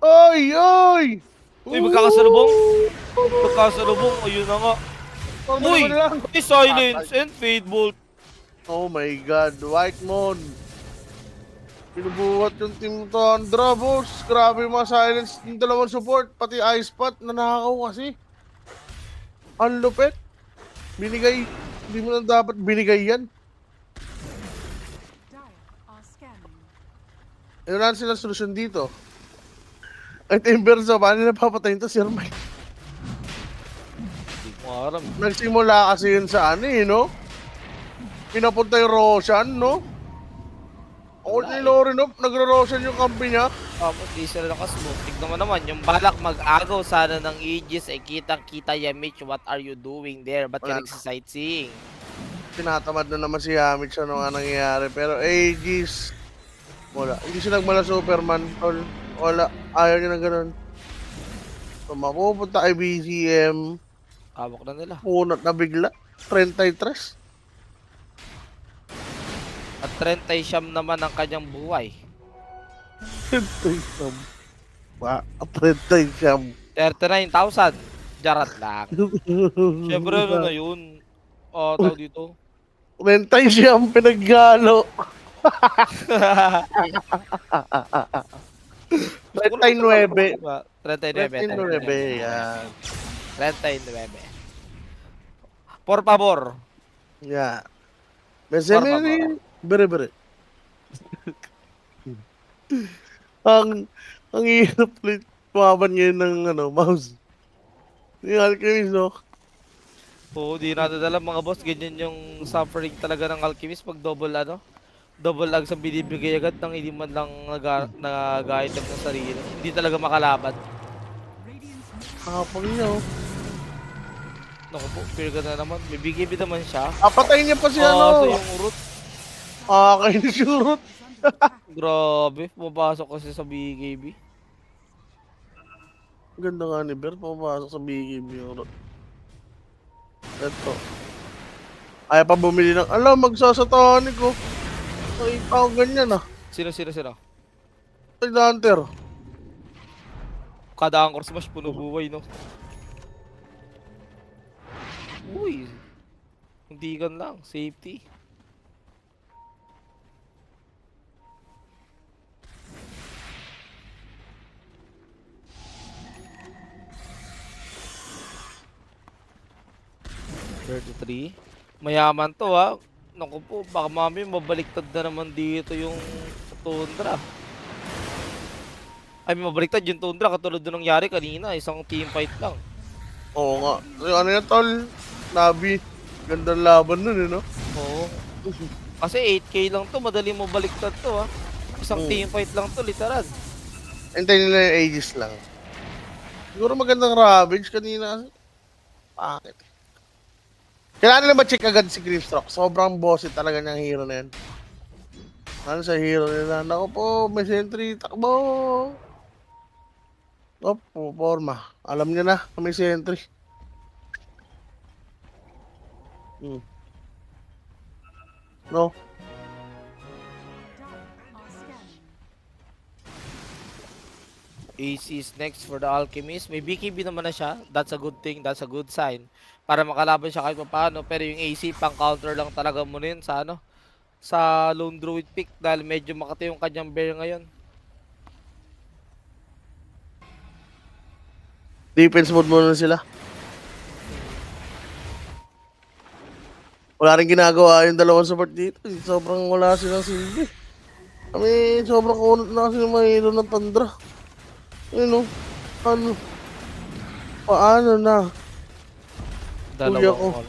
S2: Ay!
S1: Uy, magkakasalubong. Magkakasalubong, ayun na nga. Uy, may silence and fade bolt.
S2: Oh my god, White Moon. Pinubuhat yung team Tundra, boss. Grabe yung mga silence yung dalawang support. Pati Ice Pot, nanakaw kasi. Ang lupit. Binigay. Hindi mo na dapat binigay yan. Ano na sila solusyon dito? Ay, Timberso, paano na papatayin to, Sir Mike?
S1: Hindi ko aram.
S2: Nagsimula kasi yun sa ano eh, no? Pinapunta yung Roshan, no? Ako ni Lorenov, nagro-Roshan yung kampi niya.
S1: Di sila nakasmoke. Tignan mo naman, yung balak mag-agaw sana ng Aegis ay kitang-kita Yamich, what are you doing there? Ba't ka
S2: Wala.
S1: nagsisightseeing?
S2: Tinatamad na naman si Hamid sa ano nga nangyayari. Pero Aegis, wala. Hindi siya nagmala Superman, tol. Wala. Ayaw niya na ganun. So, mapupunta kay BCM.
S1: Hawak na nila.
S2: Punot na bigla. 33.
S1: At 30 siyam naman ang kanyang buhay.
S2: 30. Wow, 30.
S1: 39,000. Jarat lang. Siyempre ano na yun. Tawag dito.
S2: 30 ang pinaggalo.
S1: Gusto ko lang talaga
S2: 39.
S1: ba 39,
S2: 39,
S1: 39,
S2: yan.
S1: 39. Por favor,
S2: Yeah.
S1: por favor.
S2: Mesemeri, bere-bere. Ang ang hirap ulit tumaban ngayon ng ano, mouse. Ni Alchemist, no?
S1: Oo, di natin alam mga boss, ganyan yung suffering talaga ng Alchemist pag double ags ang binibigay agad nang hindi man lang nag-item ng sarili. Hindi talaga makalaban.
S2: Kapang niya, oh.
S1: Naku po, fear ka na naman. May BKB naman siya.
S2: Papatayin niya pa si
S1: So
S2: ano.
S1: yung root,
S2: Kainis yung root.
S1: grabe, pumapasok kasi sa BKB.
S2: Ganda nga ni Bert, pumapasok sa BKB yung root. Ito. Ayaw pa bumili ng, alam, magsasatanic, oh. Nakita ko ganyan, ah.
S1: Sino?
S2: Ay, Hunter.
S1: Kada anchor smash, puno buhay, no? Uy, hindi kan lang, safety. $33. Mayaman to ha. Naku po, baka mami mabaliktad na naman dito yung Tundra. Ay, mabaliktad yung Tundra katulad doon nangyari kanina, isang team fight lang.
S2: Oo nga. Yung ano yan, tol? Nabi. Gandang laban nun, eh, no?
S1: Oo. Kasi 8K lang to, madali mo baliktad to ha. Isang team fight lang to, literal.
S2: Hintayin nila yung ages lang. Siguro magandang Ravage kanina. Bakit? Kailangan nila ma-check agad si Grimstroke. Sobrang bossy talaga niyang hero na yan. Ano sa hero nila? Naku po, may sentry. Takbo! Opo, forma. Alam niya na, may sentry. No?
S1: AC is next for the Alchemist. May BKB naman na siya. That's a good thing. That's a good sign. Para makalaban siya kahit paano. Pero yung AC pang counter lang talaga muna yun sa ano. Sa Lone Druid pick. Dahil medyo makati yung kanyang bear ngayon.
S2: Defense mode muna sila. Wala rin ginagawa yung dalawang support dito. Sobrang wala silang silbi. Kami, sobrang kunot na kasi ng mga hero ng Tundra. Ayun, ano? Paano na? Kuya ko.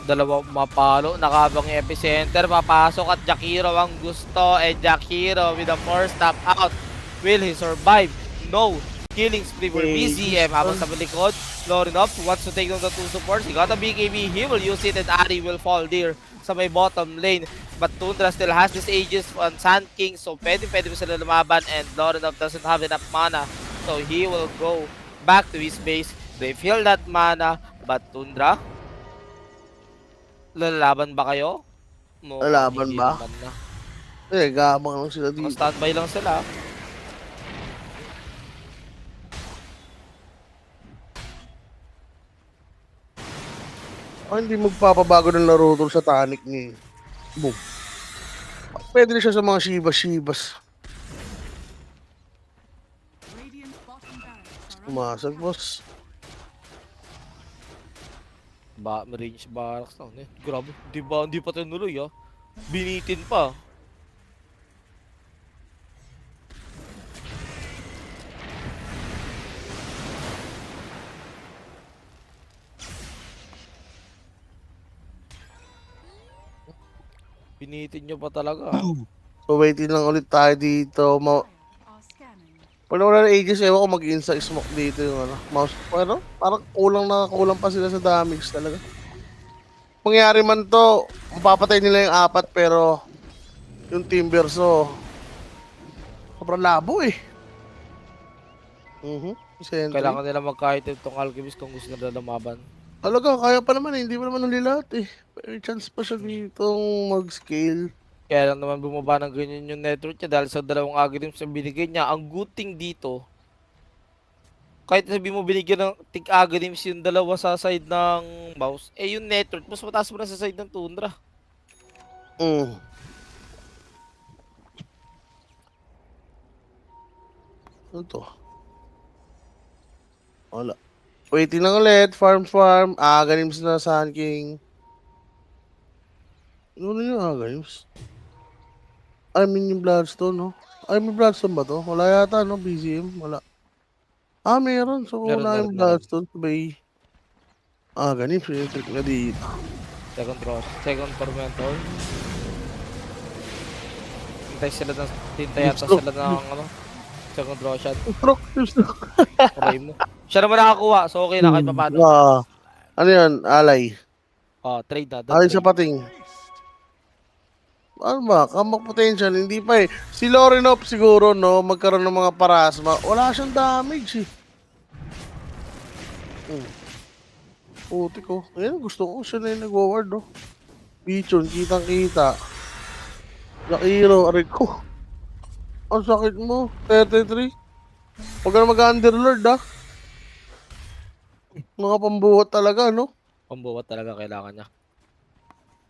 S1: Dalawang mapalo. Nakabang epicenter. Papasok at Jakiro ang gusto. And Jakiro with the first tap out. Will he survive? No. Killing spree for BCM. Habang sa likod, Lorinov wants to take down the two supports. He got a BKB. He will use it and Ari will fall there sa may bottom lane. But Tundra still has this Aegis on Sand King. So pwede mo sila lumaban and Lorinov doesn't have enough mana. So he will go back to his base. They feel that mana. But Tundra, lalaban ba kayo?
S2: Lalaban ba? Gabang lang sila dito.
S1: Standby lang sila.
S2: Hindi magpapabago ng laro tol sa Tanic ni Boom. Pwede na siya sa mga Shibas. Umasag, boss.
S1: Range barracks lang. Grabe, hindi pa tinuloy ah. Binitin pa. Binitin nyo pa talaga.
S2: So waiting lang ulit tayo dito. Pag wala na Aegis, ewan ko mag-inside smoke dito yung ano, mouse. Pero parang kulang pa sila sa damage talaga. Mangyari man to, mapapatay nila yung 4 pero yung Timber so sobrang labo eh.
S1: Kailangan nila mag-item tong Alchemist kung gusto nila lumaban.
S2: Talaga, kaya pa naman eh. Hindi pa naman ulilat eh. May chance pa siya ditong mag-scale.
S1: Kaya lang naman bumaba ng ganyan yung network niya dahil sa dalawang agrims na binigay niya. Ang good thing dito, kahit sabi mo binigyan ng tig-agrims yung dalawa sa side ng mouse, eh yung network, mas mataas mo na sa side ng Tundra.
S2: Ano to? Wala. Waiting lang ulit. Farm. Games na Sun King. Ano na yung games? I mean yung Bloodstone, no? I mean Bloodstone ba to? Wala yata, no? BZM? Wala. Meron. So,
S1: Meron,
S2: wala yung
S1: meron.
S2: Bloodstone. Sabay. Games. Yung trick na dito.
S1: Second tormentor. Hintay yata
S2: Gusto.
S1: sila ng ano, second draw shot.
S2: Stroke.
S1: Try mo. Siya naman nakakuha, so okay na kahit paano.
S2: Ano yan? Alay.
S1: Trade na.
S2: Alay sa pating. Ano ba? Comeback potential. Hindi pa eh. Si Lorinov siguro, no? Magkaroon ng mga parasma. Wala siyang damage eh. Puti ko. Ayan, gusto ko. Siya na yung nag-ward, no? Bichon, kitang-kita. Zakiro, aray ko. Ang sakit mo. 33. Huwag ka na mag-underlord, ah. Mga pambuhat talaga, no?
S1: Pambuhat talaga kailangan niya.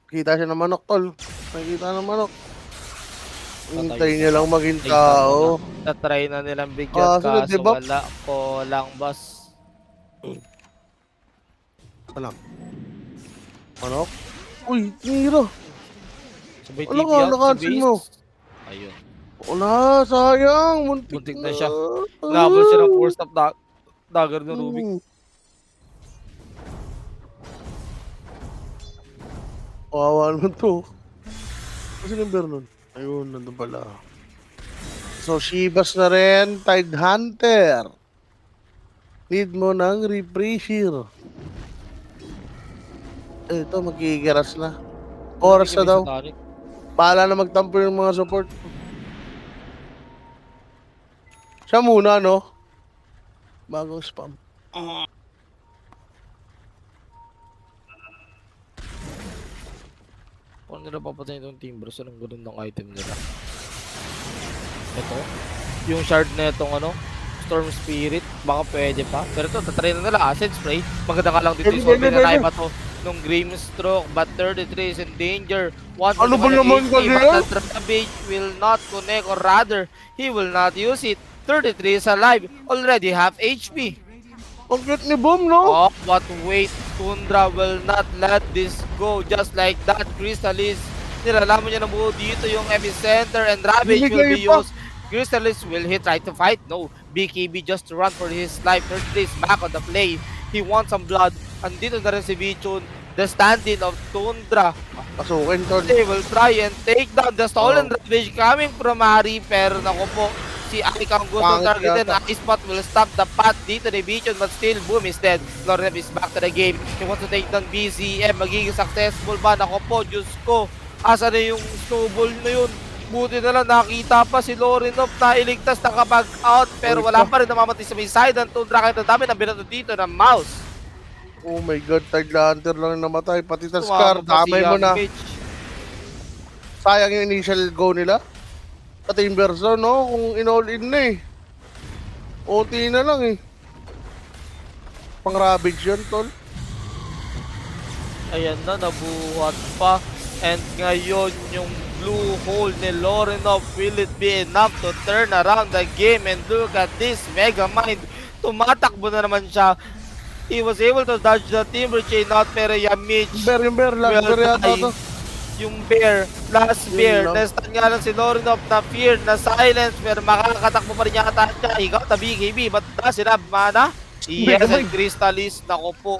S2: Kita siya ng manok, tol. Nakikita ng manok. Hintayin niya lang maging tao.
S1: Tatry na nilang bigyan
S2: sunod,
S1: kaso
S2: diba?
S1: wala ko lang boss.
S2: Alam. Manok? Uy, tira.
S1: Sabay
S2: Wala
S1: TP
S2: ka,
S1: out sa
S2: nakancel
S1: base.
S2: mo.
S1: Ayun.
S2: Wala, sayang.
S1: Muntik na siya. Nabol siya ng 4-stop dagger ng Rubik.
S2: Kawawa naman to. Kasi number nun. Ayun, nandun pala. So, Shivas na rin. Tide Hunter. Need mo ng refresher. Ito, magigiras na. Oras na daw. Paala na magtampo yung mga support. Siya muna, no? Bagong spam.
S1: Kung nila papatayin itong Timbers, anong ganun ng item nila? Ito. Yung shard na itong ano, Storm Spirit, baka pwede pa. Pero ito, tatry na nila Acid Spray. Maganda ka lang dito yung Sorbet na naiba to nung Grimstroke, but 33 is in danger.
S2: Ano ba naman kasi yan?
S1: But the Ravage will not connect, or rather, he will not use it. 33 is alive, already half HP.
S2: Ang cute ni Boom, no?
S1: Oh, but wait, Tundra will not let this go just like that. Crystallis, nilalaman niya na buo dito yung epicenter, and Ravage will be used. Crystallis will he try to fight? No. BKB just to run for his life. Third place back on the play. He wants some blood. Andito na rin si Bichon. The stand-in of Tundra.
S2: Pasukin, tol.
S1: They will try and take down the stolen Ravage coming from Harry. Pero naku po, si Arik ang gusto targetin. Ice Spot will stop the path dito ni Bichon, but still Boom is dead. Lorev is back to the game. He wants to take down BZM. Magiging successful ba? Naku po, Diyos ko. Asa na yung snowball na yun? Buti na lang nakita pa si Lorinov na iligtas, nakapag out, pero wala pa rin namamatay sa may side ng Tundra, kahit ang dami na binato dito ng mouse.
S2: Oh my god, Tide Hunter lang namatay, pati Taskar, damay mo na. Sayang yung initial go nila. Pati yung verso, no? Kung in-all in na eh. OT na lang eh. Pang Ravage yan, tol.
S1: Ayan na, nabuhat pa. And ngayon yung blue hole ni Lorinov, will it be enough to turn around the game? And look at this, Megamind, tumatakbo na naman siya. He was able to dodge the Timber Chain out, pero Yamich
S2: Yung bear, last bear yata to.
S1: Yung bear, last bear, na-stun nga lang si Lorinov na fear, na silence, pero makakatakbo pa rin yata siya. Ikaw na BKB, but does it have mana? Yes, and Crystallis, naku po.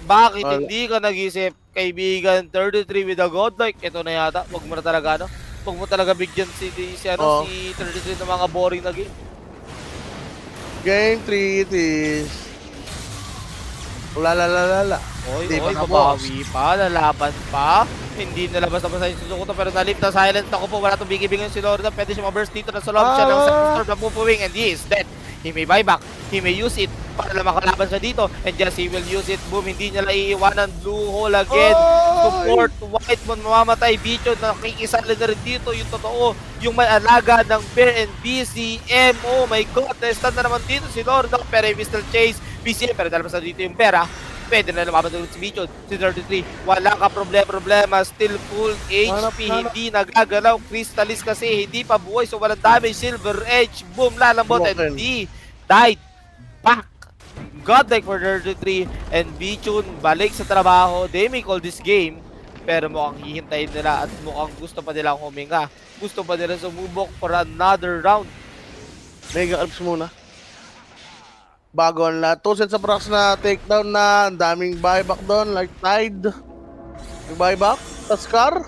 S1: Bakit hindi ka nag-isip, kaibigan? 33 with a godlike, ito na yata. Wag mo na talaga, ano? Wag mo talaga bigyan si 33 ng mga boring na game.
S2: Game 3 it is. Lalala.
S1: Oy, babawi pa, lalaban pa. Hindi nalabas na sa Suzuko to, pero nalip na silence. Ako po, wala itong bigibigyan si Lorna. Pwede siya ma-burst dito na sa loob siya ng storm na pupuwing, and he is dead. He may buy back, he may use it para lang makalaban siya dito, and yes, he will use it. Boom, hindi niya lang iiwanan. Blue hole again. Support white mo, mamamatay. Bichon, nakikisali na rin dito. Yung totoo, yung may alaga ng Bear and BCM. Oh my god, na-stand na naman dito si Lorna, pero he will still chase BCM, pero dalabas na dito yung Bear, Pwede na lumaban ulit si Bichon. Si 33, wala ka problema. Still full
S2: Hanap,
S1: HP,
S2: hanap.
S1: hindi nagagalaw. Crystallis kasi hindi pa buhay, so walang damage. Silver Edge, boom, lalambot, and
S2: Broken.
S1: D died back. Godlike for 33, and Bichon balik sa trabaho. They may call this game, pero mukhang hihintayin nila at mukhang gusto pa nilang huminga. Gusto pa nila sumubok for another round.
S2: Mega Alps muna. Bago ang lahat. 2 sets of rocks na takedown na. Ang daming buyback doon. Like Tide. Nag-buyback. Taskar.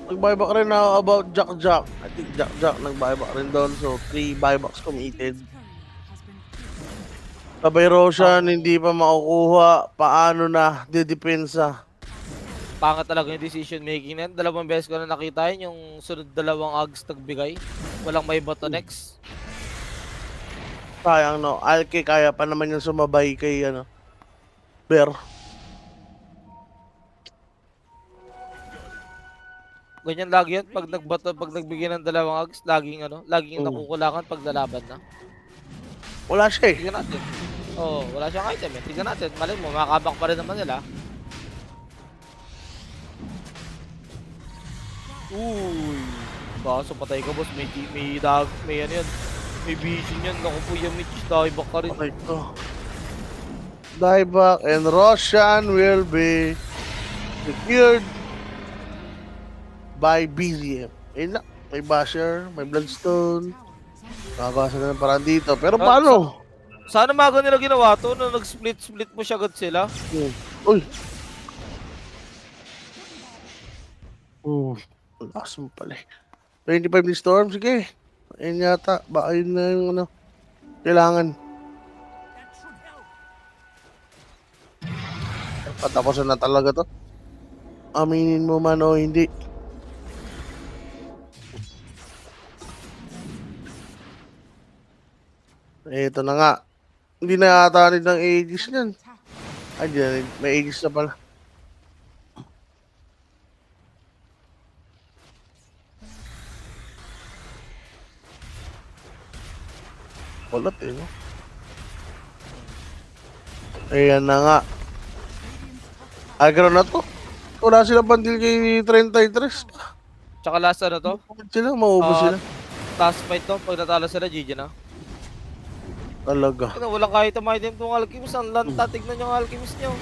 S2: Nag-buyback rin na about Jack. I think Jack nag-buyback rin doon. So, 3 buybacks committed. Sabay Roshan, hindi pa makukuha. Paano na? Didepensa.
S1: Pangat talaga yung decision making na yan. 2 beses ko na nakita yun, yung sunod 2 Ags nagbigay. Walang may bato next.
S2: Sayang no. Alke kaya pa naman yung sumabay kay Bear.
S1: Ganyan lagi yan. Pag nagbato, pag nagbigay ng 2 Ags, laging nakukulangan pag lalaban na.
S2: Wala siya eh.
S1: Tignan natin. Oo, wala siyang item eh. Tignan natin. Malay mo, makakabak pa rin naman nila. Uy. Baso, patay ka boss. May ano yan. May vision yan. Naku po yung Mitch. Dieback ka rin.
S2: Okay to. Dieback and Roshan will be secured by BZM. Ayun na. May Basher, may Bloodstone. Nakakasa na ng paraan dito. Pero paano?
S1: Sana maga nila ginawa to na nag-split mo siya agad sila.
S2: Uy. Lakas mo pala eh. 25 ni Storm, sige. Ayun yata. Baka yun na yung kailangan. Patapusan na talaga to. Aminin mo man o hindi. Ito na nga. Hindi na yata rin ng Aegis yan. Ay, hindi na rin. May Aegis na pala. Kulat eh, no? Ayan na nga. Agro na to. Wala sila bandil kay 33.
S1: Tsaka last ano to?
S2: Sila, maubos sila.
S1: Task fight to. Pag natalo sila, GG na.
S2: Talaga.
S1: Walang kahit ang item tong Alchemist. Ang lanta, tignan yung Alchemist nyo.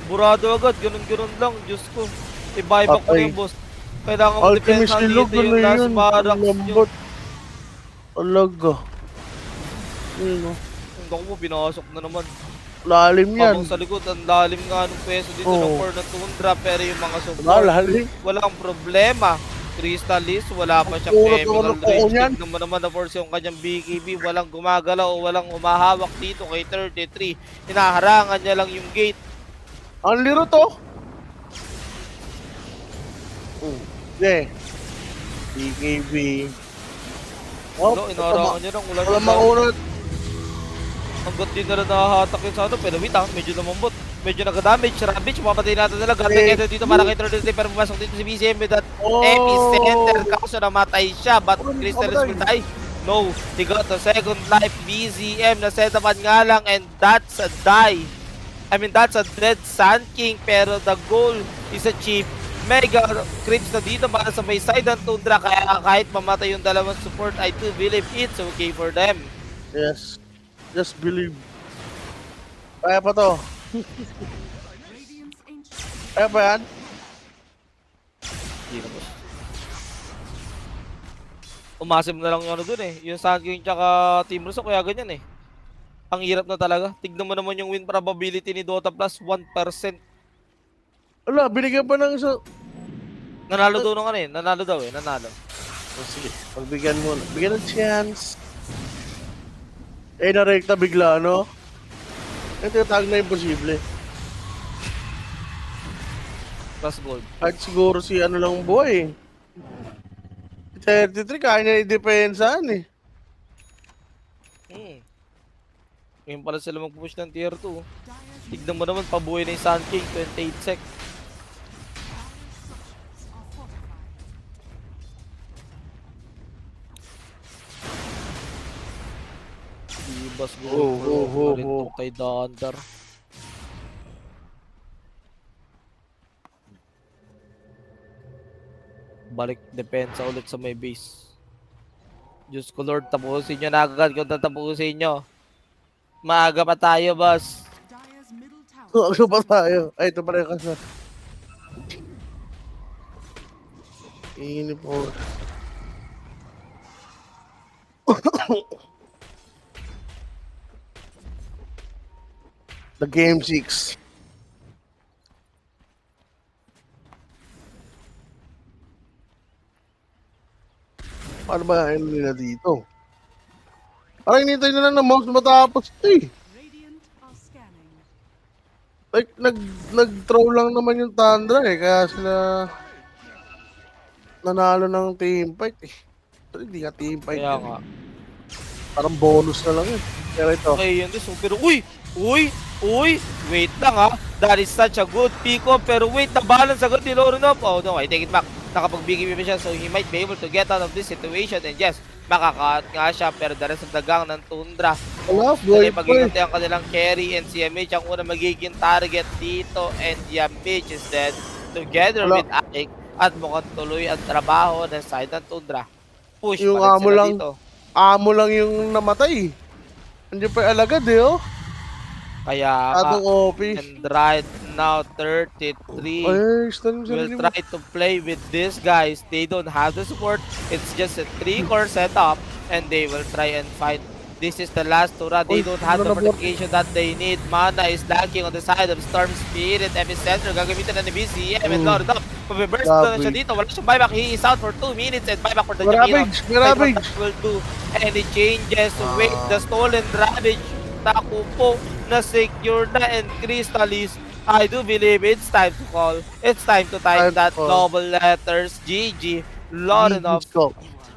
S1: Burado agad, ganun lang. Diyos ko. I-buyback ko na yung boss. Kailangan mo
S2: Alchemist
S1: depensa
S2: nilog,
S1: dito yung last barracks nyo.
S2: lambot. Talaga. Yun, no?
S1: Hindi mo, pinasok na naman.
S2: Lalim yan.
S1: Pabang sa likod, ang lalim nga nung peso dito ng core na tundra. Pero yung mga support,
S2: Lalim.
S1: walang problema. Crystallis, wala pa siyang Emerald Range. Tignan mo naman na force yung kanyang BKB. Walang gumagalaw o walang humahawak dito kay 33. Hinaharangan niya lang yung gate.
S2: Ang liro to. Okay. BKB.
S1: Inaharangan niya lang.
S2: Wala makunat.
S1: Hanggat din na nahahatak yun sa ano. Pero wait medyo namambot. Medyo nag-damage. Ravage, mapatay natin nila. Ganda dito para kay 33. Pero pumasok dito si BCM with that epicenter. Kaso namatay siya. But Crystallis will die. No, he got the second life. BZM na setapan nga lang. And that's a die. I mean, that's a dead Sand King. Pero the goal is achieved. Mega creeps na dito para sa may side ng Tundra. Kaya kahit mamatay yung dalawang support, I do believe it's okay for them.
S2: Yes. Just believe. Kaya pa to. Kaya pa yan?
S1: Hindi na po. Umasim na lang yung ano dun eh. Yung Sand King tsaka Team Russo, kaya ganyan eh. Ang hirap na talaga. Tignan mo naman yung win probability ni Dota Plus, 1%.
S2: Wala, binigyan pa ng isa.
S1: Nanalo daw nung ano eh. Nanalo daw eh. Nanalo.
S2: Sige, pagbigyan mo. Bigyan ng chance. Narekta bigla, no? Ito yung tag na imposible.
S1: Plus gold.
S2: Kahit siguro si ano lang buhay. 33, kaya niya i-depensahan eh.
S1: Ngayon pala sila mag-push ng tier 2. Tignan mo naman, pabuhay na yung Sand King, 28 sec. Boss going for over na rin
S2: oh.
S1: to kay Thunder. Balik depensa ulit sa may base. Diyos ko Lord, tapusin nyo na agad kung tatapusin nyo. Maaga pa tayo, boss.
S2: Ano ba tayo? Ay, ito pala yung kasa. Inip po. The game 6. Paano ba ano nila dito? Parang hinintay na lang ng mouse matapos ito eh. Like, nag-throw lang naman yung Tundra eh, kaya sila nanalo ng team fight eh. Pero hindi nga team fight
S1: Kaya
S2: yun.
S1: nga.
S2: Parang bonus na lang yun. Pero ito.
S1: Okay, yun din. So, pero uy! Wait lang ha. That is such a good pick-up. Pero wait, na-balance agad ni Lorenov. Oh no, I take it back. Nakapagbigay pa siya, so he might be able to get out of this situation. And yes, makaka-cut nga siya. Pero the rest of the gang ng Tundra.
S2: Wala,
S1: Dali
S2: boy.
S1: pag-iintay ang kanilang carry and si Yamich ang una magiging target dito. And Yamich is dead together
S2: Wala.
S1: with Aik. At mukhang tuloy ang trabaho ng side ng Tundra. Push
S2: Yung
S1: pa rin
S2: amo
S1: sila
S2: lang.
S1: dito.
S2: Amo lang yung namatay. Andiyan pa yung alagad eh oh.
S1: Kaya
S2: Atong OP.
S1: and right now 33
S2: Ay, stun yung
S1: will
S2: sarili mo.
S1: try to play with these guys. They don't have the support. It's just a 3-core setup and they will try and fight. This is the last Tura. They
S2: Uy,
S1: don't have the
S2: ano na
S1: fortification that they need. Mana is lacking on the side of Storm Spirit. Epicenter gagamitin na ni BCM and Lord up. Pabiburst na siya dito. Wala siyang buyback. He is out for 2 minutes and buyback for the
S2: Ravage, Ravage.
S1: Will do any changes. Wait, the stolen Ravage. Taku po na secure na and Crystallis. I do believe it's time to call. It's time to type
S2: Time to
S1: that
S2: call.
S1: double letters. GG. Lorenov.
S2: Go.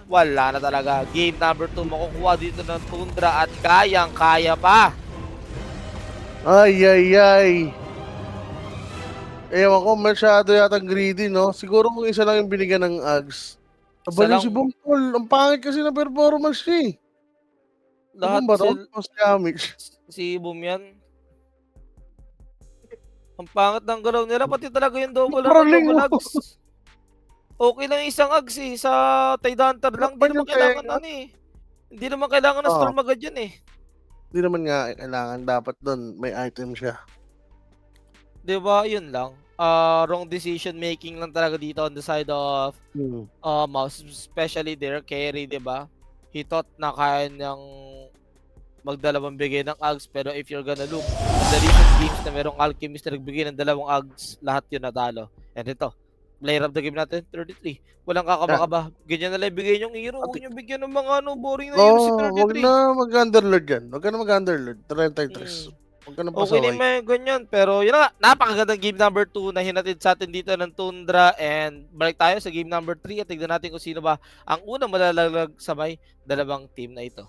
S1: Wala na talaga. Game number 2 makukuha dito ng Tundra at kayang-kaya pa.
S2: Ay. Ewan ko, masyado yatang greedy, no? Siguro kung isa lang yung binigyan ng Ags. Abali
S1: lang.
S2: si Bumtol. Ang pangit kasi na performance niya eh.
S1: Lahat
S2: Ano ba to?
S1: sil-
S2: Mas damage.
S1: si Boom yan. Ang pangit ng galaw nila. Pati talaga yung double
S2: Paraling mo.
S1: Ags. Okay lang isang Ags eh. Sa Tide Hunter lang. Hindi
S2: Bakit
S1: naman
S2: yung
S1: kailangan
S2: tenga?
S1: ano eh. Hindi naman kailangan na
S2: Oo.
S1: storm agad yan eh.
S2: Hindi naman nga kailangan. Dapat doon may item siya.
S1: Diba? Yun lang. Wrong decision making lang talaga dito on the side of Mouse, especially their carry, diba? He thought na kaya niyang magdalawang bigay ng Ags, pero if you're gonna look the recent games na merong Alchemist na nagbigay ng dalawang Ags, lahat yun natalo. And ito, player of the game natin, 33. Walang kakaba-kaba. Ganyan na lang ibigay yung hero. Huwag niyo bigyan ng mga boring na hero si
S2: Wag
S1: 33.
S2: na mag-underlord yan. Wag ka na mag-underlord. 33. Wag ka na
S1: Okay na
S2: pasaway.
S1: may ganyan, pero yun na nga, napakagandang game number 2 na hinatid sa atin dito ng Tundra, and balik tayo sa game number 3 at tignan natin kung sino ba ang unang malalaglag sa may dalawang team na ito.